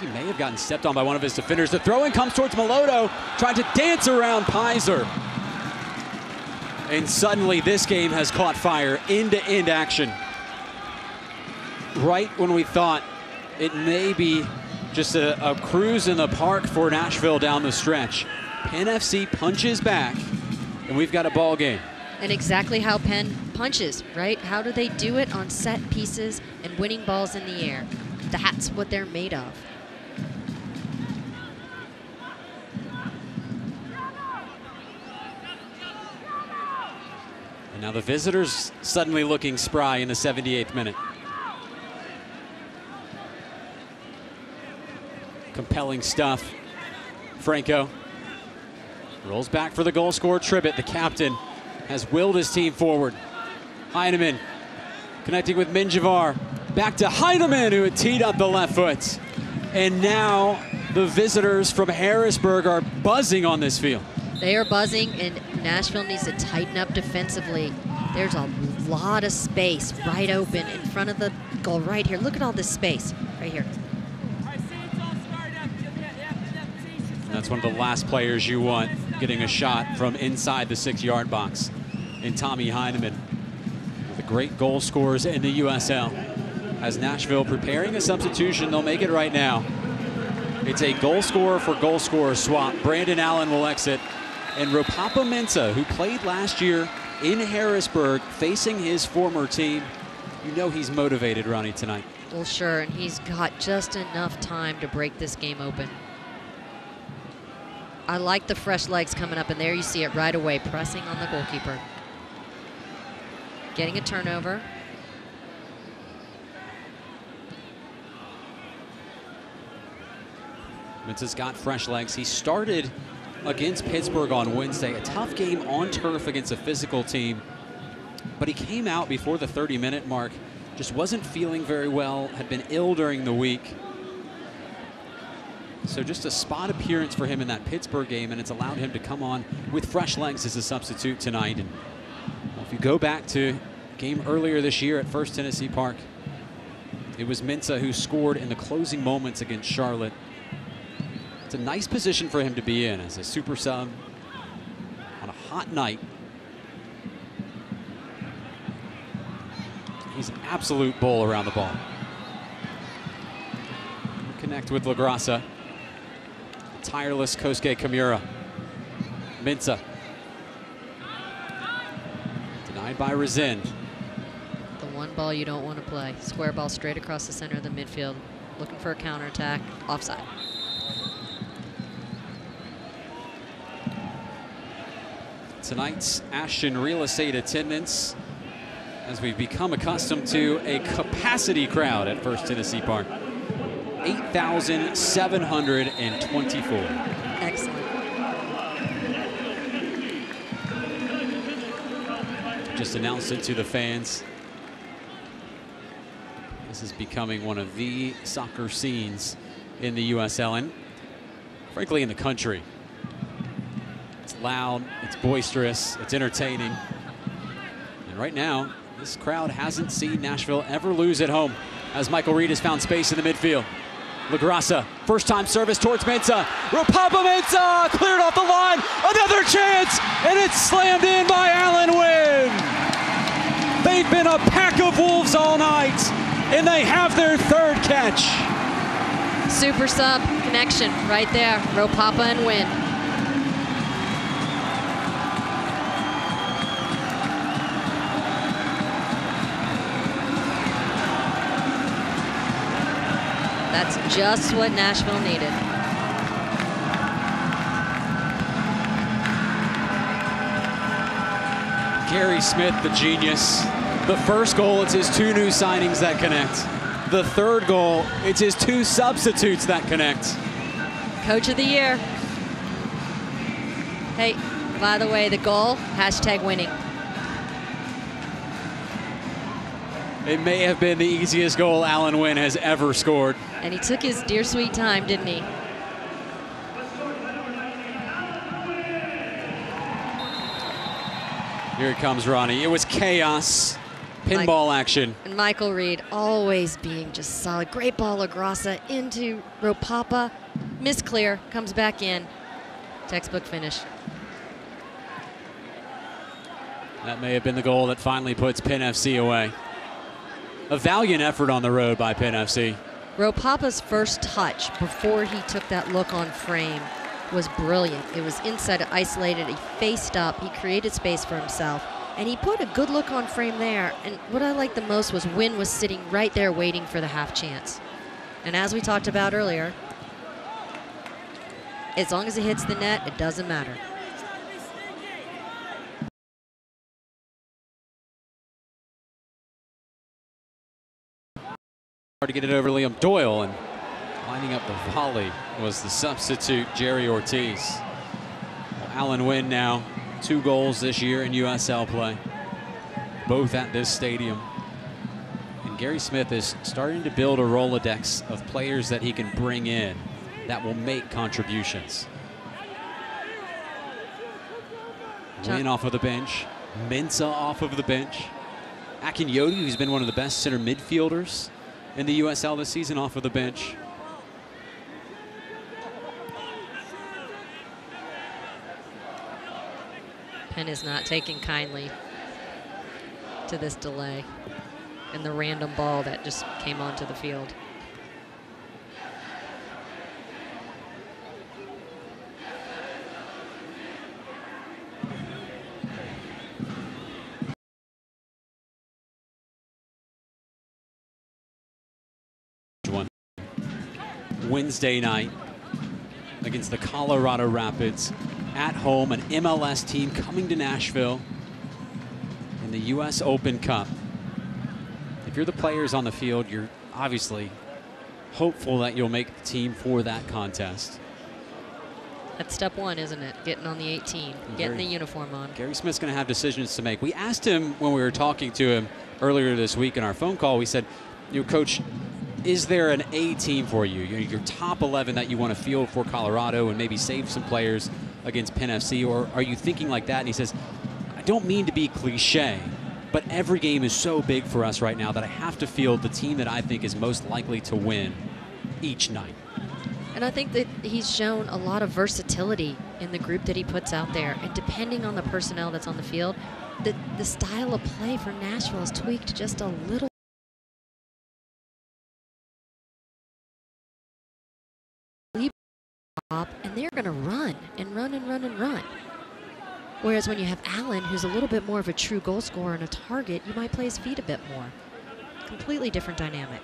He may have gotten stepped on by one of his defenders. The throw-in comes towards Meloto, trying to dance around Pizer. And suddenly this game has caught fire. End-to-end action. Right when we thought it may be just a cruise in the park for Nashville down the stretch, Penn FC punches back, and we've got a ball game. And exactly how Penn punches, right? How do they do it? On set pieces and winning balls in the air. That's what they're made of. And now the visitors suddenly looking spry in the 78th minute. telling stuff. Franco rolls back for the goal scorer. Tribbett, the captain, has willed his team forward. Heineman connecting with Minjavar. Back to Heineman, who had teed up the left foot. And now the visitors from Harrisburg are buzzing on this field. They are buzzing, and Nashville needs to tighten up defensively. There's a lot of space right open in front of the goal right here. Look at all this space right here. And that's one of the last players you want getting a shot from inside the 6-yard box in Tommy Heineman. The great goal scorers in the USL. As Nashville preparing a substitution, they'll make it right now. It's a goal scorer for goal scorer swap. Brandon Allen will exit. And Ropapa Mensah, who played last year in Harrisburg, facing his former team. You know he's motivated, Ronnie, tonight. Well, sure, and he's got just enough time to break this game open. I like the fresh legs coming up, and there you see it right away, pressing on the goalkeeper. Getting a turnover. Mensah's got fresh legs. He started against Pittsburgh on Wednesday, a tough game on turf against a physical team. But he came out before the 30-minute mark, just wasn't feeling very well, had been ill during the week. So just a spot appearance for him in that Pittsburgh game, and it's allowed him to come on with fresh legs as a substitute tonight. And well, if you go back to a game earlier this year at First Tennessee Park, it was Mensah who scored in the closing moments against Charlotte. It's a nice position for him to be in as a super sub on a hot night. He's an absolute bull around the ball. Connect with LaGrassa. Tireless Kosuke Kimura. Mensah. Denied by Resend. The one ball you don't want to play. Square ball straight across the center of the midfield. Looking for a counterattack. Offside. Tonight's Ashton real estate attendance, as we've become accustomed to, a capacity crowd at First Tennessee Park. 8,724. Excellent. Just announced it to the fans. This is becoming one of the soccer scenes in the USL and frankly in the country. It's loud, it's boisterous, it's entertaining. And right now, this crowd hasn't seen Nashville ever lose at home as Michael Reed has found space in the midfield. LaGrassa, first time service towards Mensah. Ropapa Mensah cleared off the line. Another chance, and it's slammed in by Alan Wynn. They've been a pack of wolves all night, and they have their third catch. Super sub connection right there. Ropapa and Wynn. That's just what Nashville needed. Gary Smith, the genius. The first goal, it's his 2 new signings that connect. The third goal, it's his 2 substitutes that connect. Coach of the year. Hey, by the way, the goal, #winning. It may have been the easiest goal Alan Wynn has ever scored. And he took his dear sweet time, didn't he? Here it comes, Ronnie. It was chaos. Pinball action. And Michael Reed always being just solid. Great ball, LaGrassa into Ropapa. Misclear, comes back in. Textbook finish. That may have been the goal that finally puts Penn FC away. A valiant effort on the road by Penn FC. Ropapa's first touch before he took that look on frame was brilliant. It was inside, isolated, he faced up, he created space for himself, and he put a good look on frame there. And what I liked the most was Wynn was sitting right there waiting for the half chance. And as we talked about earlier, as long as it hits the net, it doesn't matter. Hard to get it over Liam Doyle, and Lining up the volley was the substitute, Jerry Ortiz. Well, Allen Wynn now 2 goals this year in USL play, both at this stadium. And Gary Smith is starting to build a Rolodex of players that he can bring in that will make contributions. Wynn off of the bench, Mensah off of the bench. Akinyodi, who's been one of the best center midfielders in the USL this season, off of the bench. Penn is not taking kindly to this delay and the random ball that just came onto the field. Wednesday night against the Colorado Rapids at home, an MLS team coming to Nashville in the U.S. Open Cup. If you're the players on the field, you're obviously hopeful that you'll make the team for that contest. That's step one, isn't it? Getting on the 18, getting the uniform on. Gary Smith's going to have decisions to make. We asked him when we were talking to him earlier this week in our phone call, we said, you know, Coach, is there an A team for you? Your top 11 that you want to field for Colorado and maybe save some players against Penn FC, or are you thinking like that? And he says, I don't mean to be cliche, but every game is so big for us right now that I have to field the team that I think is most likely to win each night. And I think that he's shown a lot of versatility in the group that he puts out there. And depending on the personnel that's on the field, the style of play for Nashville is tweaked just a little. And they're going to run and run and run and run. Whereas when you have Allen, who's a little bit more of a true goal scorer and a target, you might play his feet a bit more. Completely different dynamic.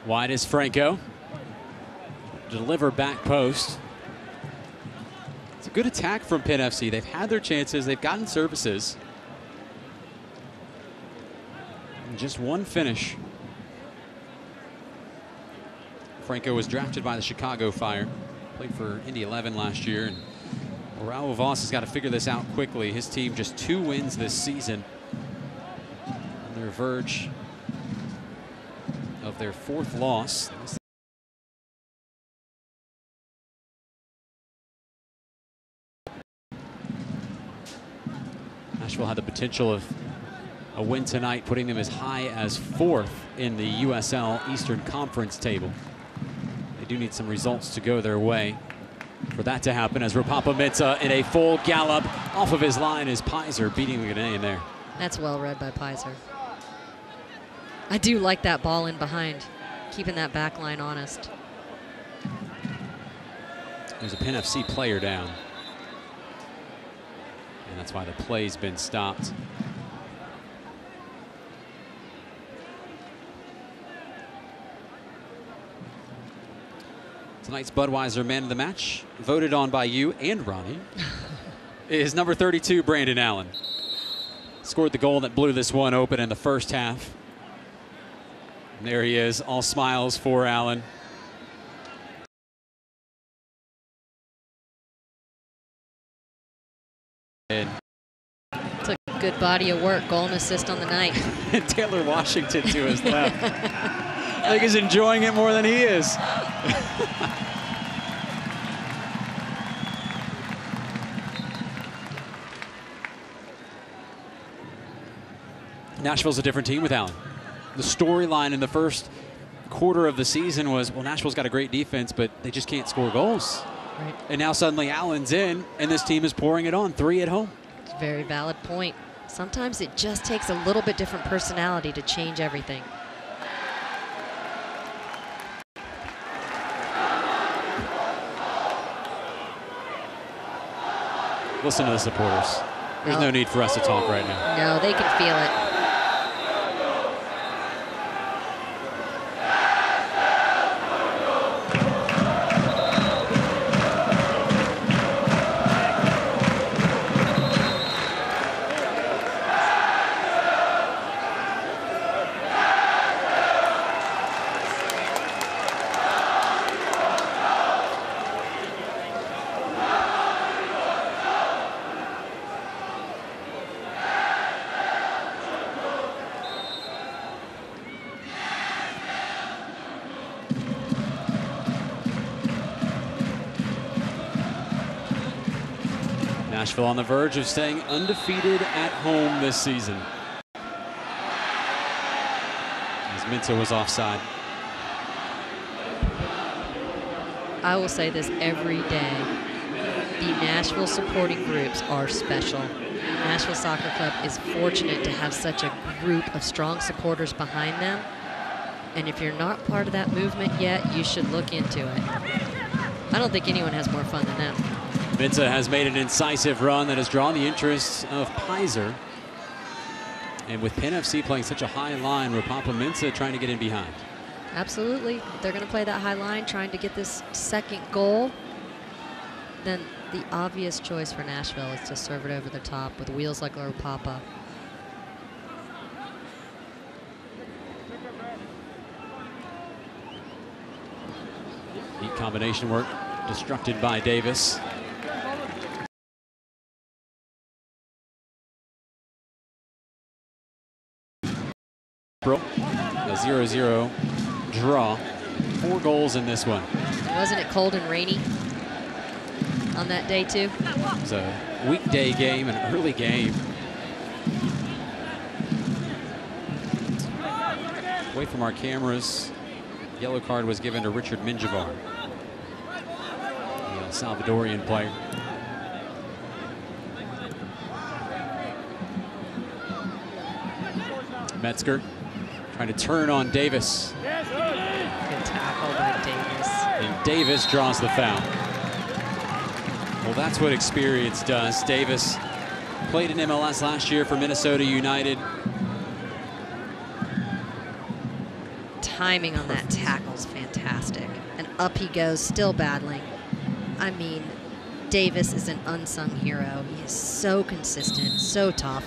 Wide is Franco. Deliver back post. It's a good attack from Penn FC. They've had their chances. They've gotten services. And just one finish. Franco was drafted by the Chicago Fire. Played for Indy 11 last year. And Raul Voss has got to figure this out quickly. His team just 2 wins this season. On their verge of their 4th loss. Nashville had the potential of a win tonight, putting them as high as 4th in the USL Eastern Conference table. They do need some results to go their way for that to happen, as Rapapa Mensah in a full gallop off of his line is Pizer beating the Ghanaian there. That's well read by Pizer. I do like that ball in behind, keeping that back line honest. There's a Penn FC player down. And that's why the play's been stopped. Tonight's Budweiser man of the match, voted on by you and Ronnie, is number 32, Brandon Allen. Scored the goal that blew this one open in the first half. And there he is, all smiles for Allen. It's a good body of work, goal and assist on the night. And Taylor Washington to his left. I think he's enjoying it more than he is. Nashville's a different team with Allen. The storyline in the first quarter of the season was, well, Nashville's got a great defense, but they just can't score goals. Right. And now suddenly Allen's in, and this team is pouring it on. 3 at home. It's a very valid point. Sometimes it just takes a little bit different personality to change everything. Listen to the supporters. There's no need for us to talk right now. No, they can feel it. Nashville on the verge of staying undefeated at home this season. As Minta was offside. I will say this every day. The Nashville supporting groups are special. Nashville Soccer Club is fortunate to have such a group of strong supporters behind them. And if you're not part of that movement yet, you should look into it. I don't think anyone has more fun than them. Minta has made an incisive run that has drawn the interest of Pizer. And with Penn FC playing such a high line, Rapapa Minta trying to get in behind. Absolutely. They're going to play that high line, trying to get this second goal. Then the obvious choice for Nashville is to serve it over the top with wheels like Rapapa. Neat combination work destructed by Davis. A 0-0 draw. 4 goals in this one. Wasn't it cold and rainy on that day too? It was a weekday game, an early game. Away from our cameras. Yellow card was given to Richard Minjavar, the El Salvadorian player. Metzger trying to turn on Davis. Good tackle by Davis. And Davis draws the foul. Well, that's what experience does. Davis played in MLS last year for Minnesota United. Timing on that tackle is fantastic. And up he goes, still battling. I mean, Davis is an unsung hero. He is so consistent, so tough,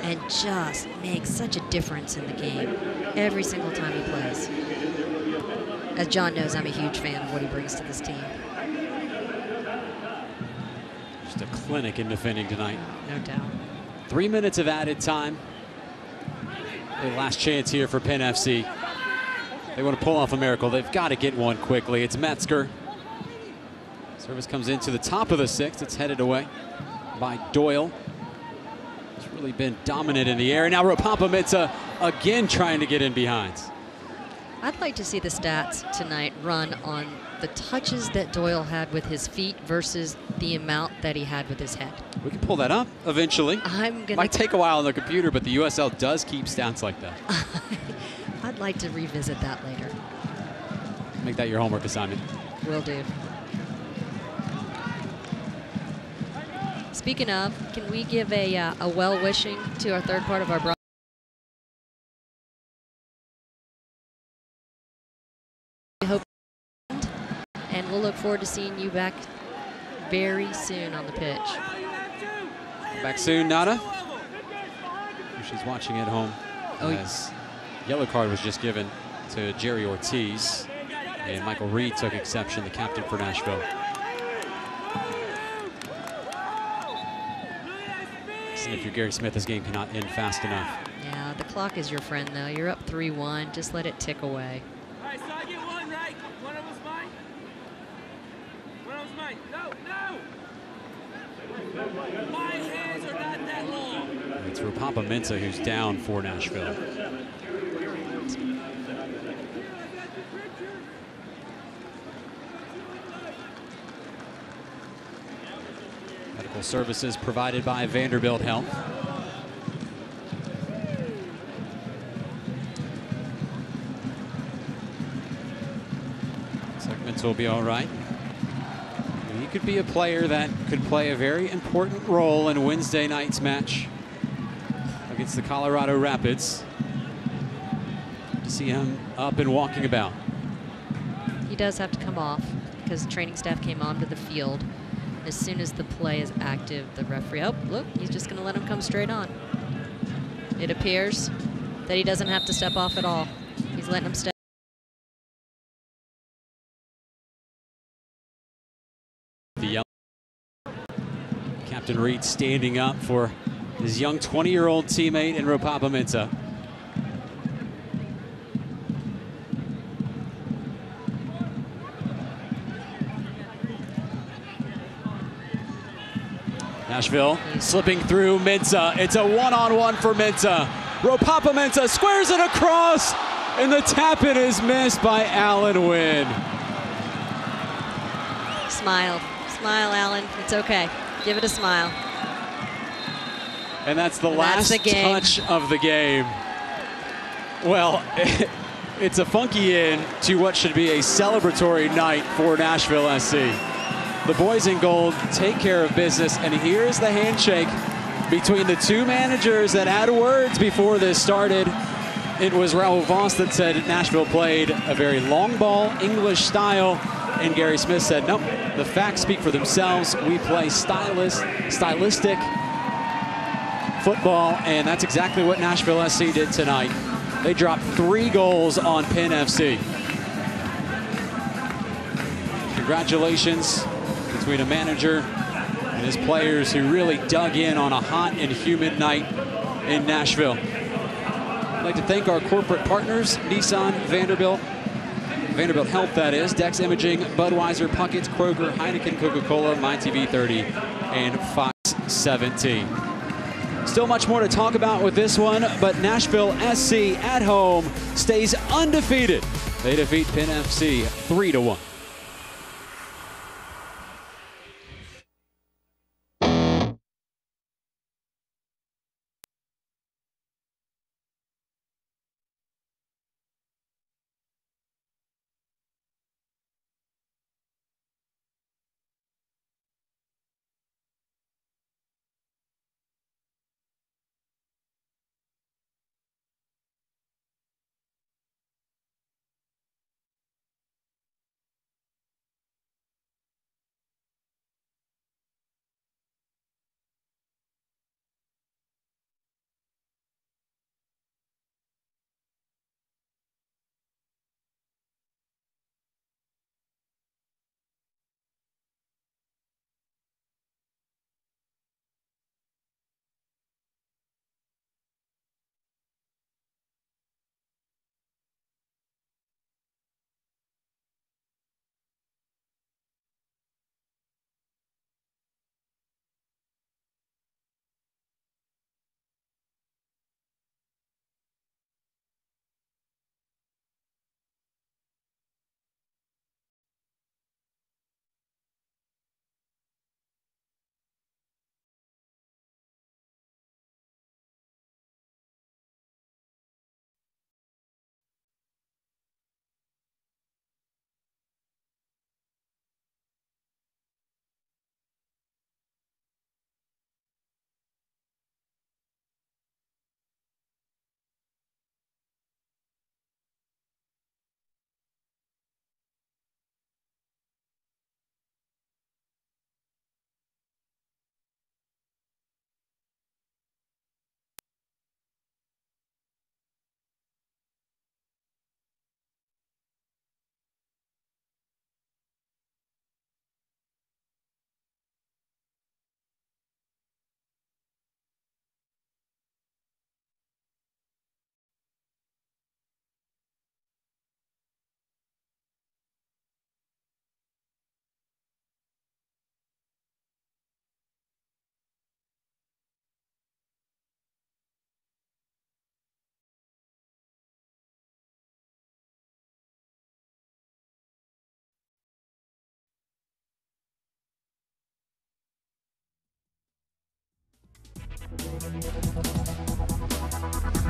and just makes such a difference in the game every single time he plays. As John knows, I'm a huge fan of what he brings to this team. Just a clinic in defending tonight. No doubt. 3 minutes of added time. The last chance here for Penn FC. They want to pull off a miracle. They've got to get one quickly. It's Metzger. Service comes into the top of the 6th. It's headed away by Doyle. He's really been dominant in the air. Now Rapapa Minta again trying to get in behind. I'd like to see the stats tonight run on the touches that Doyle had with his feet versus the amount that he had with his head. We can pull that up eventually. Might take a while on the computer, but the USL does keep stats like that. I'd like to revisit that later. Make that your homework assignment. Will do. Speaking of, can we give a well-wishing to our third part of our broadcast? We hope, and we'll look forward to seeing you back very soon on the pitch. Back soon, Nada. She's watching at home. As yellow card was just given to Jerry Ortiz, and Michael Reed took exception, the captain for Nashville. See if you're Gary Smith, this game cannot end fast enough. Yeah, the clock is your friend, though. You're up 3-1. Just let it tick away. All right, so I get one, right? One of them's mine. One of them's mine. No, no. My hands are not that long. It's Rapapa Minta who's down for Nashville. Medical services provided by Vanderbilt Health. Segments will be all right. He could be a player that could play a very important role in Wednesday night's match against the Colorado Rapids. To see him up and walking about. He does have to come off because training staff came onto the field. As soon as the play is active, the referee, oh, look, he's just going to let him come straight on. It appears that he doesn't have to step off at all. He's letting him step. The yellow. Captain Reed standing up for his young 20-year-old teammate in Rapapa Minta. Nashville slipping through Mensah. It's a one-on-one for Mensah. Ropapa Mensah squares it across, and the tap-in is missed by Alan Wynn. Smile. Smile, Alan. It's okay. Give it a smile. And that's the last touch of the game. Well, it's a funky end to what should be a celebratory night for Nashville SC. The boys in gold take care of business, and here's the handshake between the two managers that had words before this started. It was Raul Voss that said Nashville played a very long ball, English style, and Gary Smith said, nope, the facts speak for themselves. We play stylistic football, and that's exactly what Nashville SC did tonight. They dropped 3 goals on Penn FC. Congratulations between a manager and his players who really dug in on a hot and humid night in Nashville. I'd like to thank our corporate partners, Nissan, Vanderbilt Health, that is, Dex Imaging, Budweiser, Puckett, Kroger, Heineken, Coca-Cola, MyTV 30, and Fox 17. Still much more to talk about with this one, but Nashville SC at home stays undefeated. They defeat Penn FC 3-1.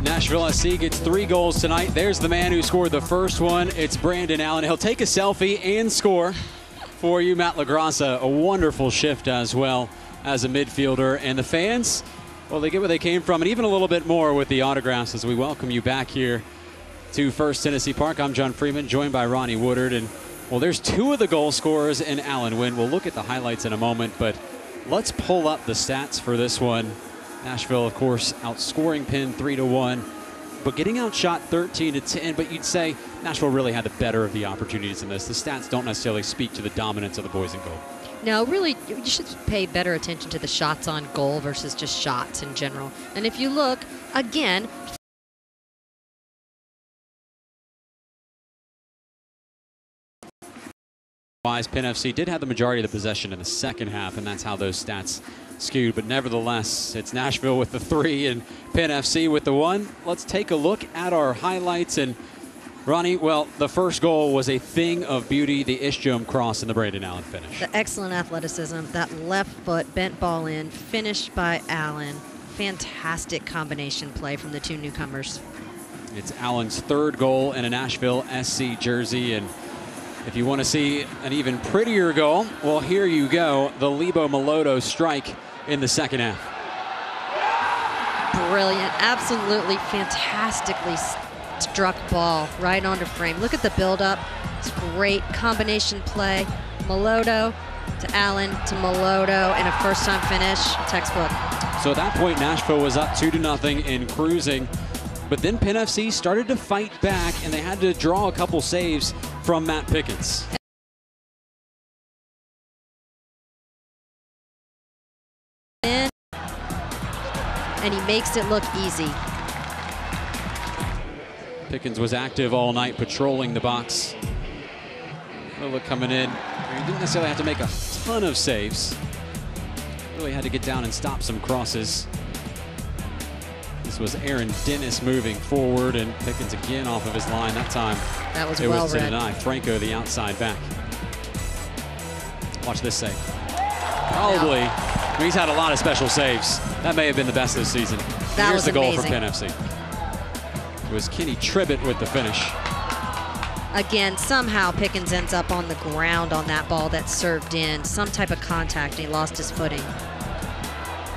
Nashville SC gets 3 goals tonight. There's the man who scored the first one. It's Brandon Allen. He'll take a selfie and score for you. Matt LaGrassa, a wonderful shift as well as a midfielder. And the fans, well, they get where they came from, and even a little bit more with the autographs as we welcome you back here to First Tennessee Park. I'm John Freeman, joined by Ronnie Woodard. And, well, there's 2 of the goal scorers in Alan Wynn. We'll look at the highlights in a moment, but let's pull up the stats for this one. Nashville, of course, outscoring Penn 3-1, but getting outshot 13-10. But you'd say Nashville really had the better of the opportunities in this. The stats don't necessarily speak to the dominance of the boys in goal. No, really, you should pay better attention to the shots on goal versus just shots in general. And if you look, again, Penn FC did have the majority of the possession in the second half, and that's how those stats skewed, but nevertheless, it's Nashville with the 3 and Penn FC with the 1. Let's take a look at our highlights. And Ronnie, well, the first goal was a thing of beauty, the Ishjom cross and the Brandon Allen finish. The excellent athleticism, that left foot bent ball in, finished by Allen. Fantastic combination play from the two newcomers. It's Allen's 3rd goal in a Nashville SC jersey, and if you want to see an even prettier goal, well, here you go, the Lebo Maloto strike in the second half. Brilliant, absolutely fantastically struck ball right onto frame. Look at the build-up. It's great combination play. Maloto to Allen to Maloto, and a first-time finish, textbook. So at that point, Nashville was up 2-0 and cruising. But then Penn FC started to fight back, and they had to draw a couple saves from Matt Pickens. And he makes it look easy. Pickens was active all night, patrolling the box. Look coming in. He didn't necessarily have to make a ton of saves. Really had to get down and stop some crosses. This was Aaron Dennis moving forward, and Pickens again off of his line. That time that was it well was to read. deny. Franco, the outside back. Watch this save. Probably. I mean, he's had a lot of special saves. That may have been the best this season. That Here's was the goal amazing. for Penn FC. It was Kenny Tribbett with the finish. Again, somehow Pickens ends up on the ground on that ball that served in. Some type of contact, and he lost his footing.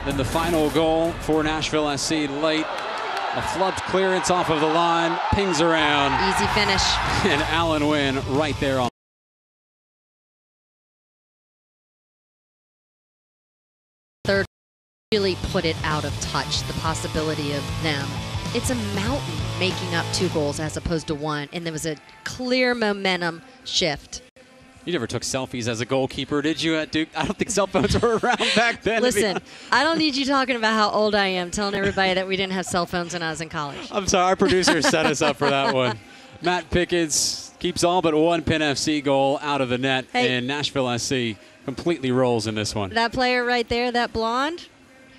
Then the final goal for Nashville SC late. A flubbed clearance off of the line, pings around. Easy finish. And Allen Wynn right there on. Third really put it out of touch, the possibility of them. It's a mountain making up 2 goals as opposed to 1, and there was a clear momentum shift. You never took selfies as a goalkeeper, did you, at Duke? I don't think cell phones were around back then. Listen, I don't need you talking about how old I am, telling everybody that we didn't have cell phones when I was in college. I'm sorry, our producer set us up for that one. Matt Pickens keeps all but 1 Penn FC goal out of the net, and Nashville SC completely rolls in this one. That player right there, that blonde,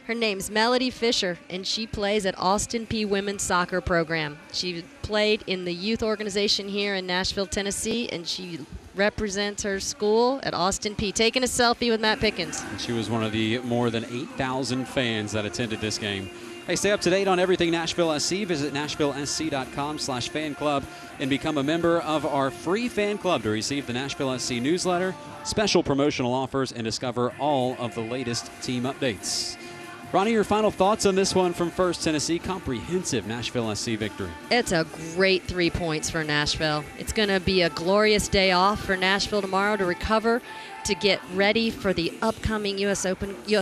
her name's Melody Fisher, and she plays at Austin P Women's Soccer Program. She played in the youth organization here in Nashville, Tennessee, and she represents her school at Austin P. Taking a selfie with Matt Pickens. And she was one of the more than 8,000 fans that attended this game. Hey, stay up to date on everything Nashville SC. Visit nashvillesc.com/fan club and become a member of our free fan club to receive the Nashville SC newsletter, special promotional offers, and discover all of the latest team updates. Ronnie, your final thoughts on this one from First Tennessee? Comprehensive Nashville SC victory. It's a great 3 points for Nashville. It's going to be a glorious day off for Nashville tomorrow to recover, to get ready for the upcoming U.S.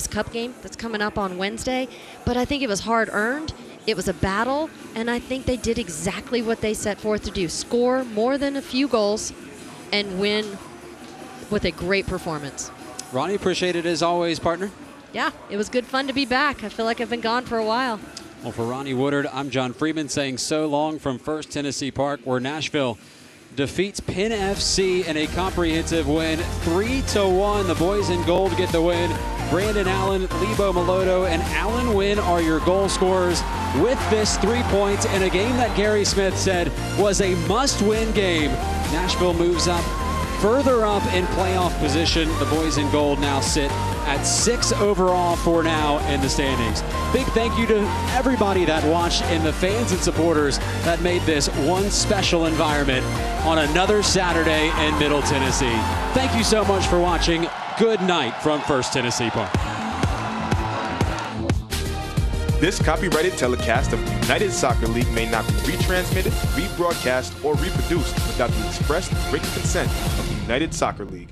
Cup game that's coming up on Wednesday. But I think it was hard-earned. It was a battle, and I think they did exactly what they set forth to do. Score more than a few goals and win with a great performance. Ronnie, appreciate it as always, partner. Yeah, it was good fun to be back. I feel like I've been gone for a while. Well, for Ronnie Woodard, I'm John Freeman saying so long from First Tennessee Park, where Nashville defeats Penn FC in a comprehensive win, 3-1. The boys in gold get the win. Brandon Allen, Lebo Maloto, and Allen Wynn are your goal scorers with this 3 points in a game that Gary Smith said was a must-win game. Nashville moves up further up in playoff position. The boys in gold now sit at 6 overall for now in the standings. Big thank you to everybody that watched and the fans and supporters that made this one special environment on another Saturday in Middle Tennessee. Thank you so much for watching. Good night from First Tennessee Park. This copyrighted telecast of the United Soccer League may not be retransmitted, rebroadcast, or reproduced without the express written consent of the United Soccer League.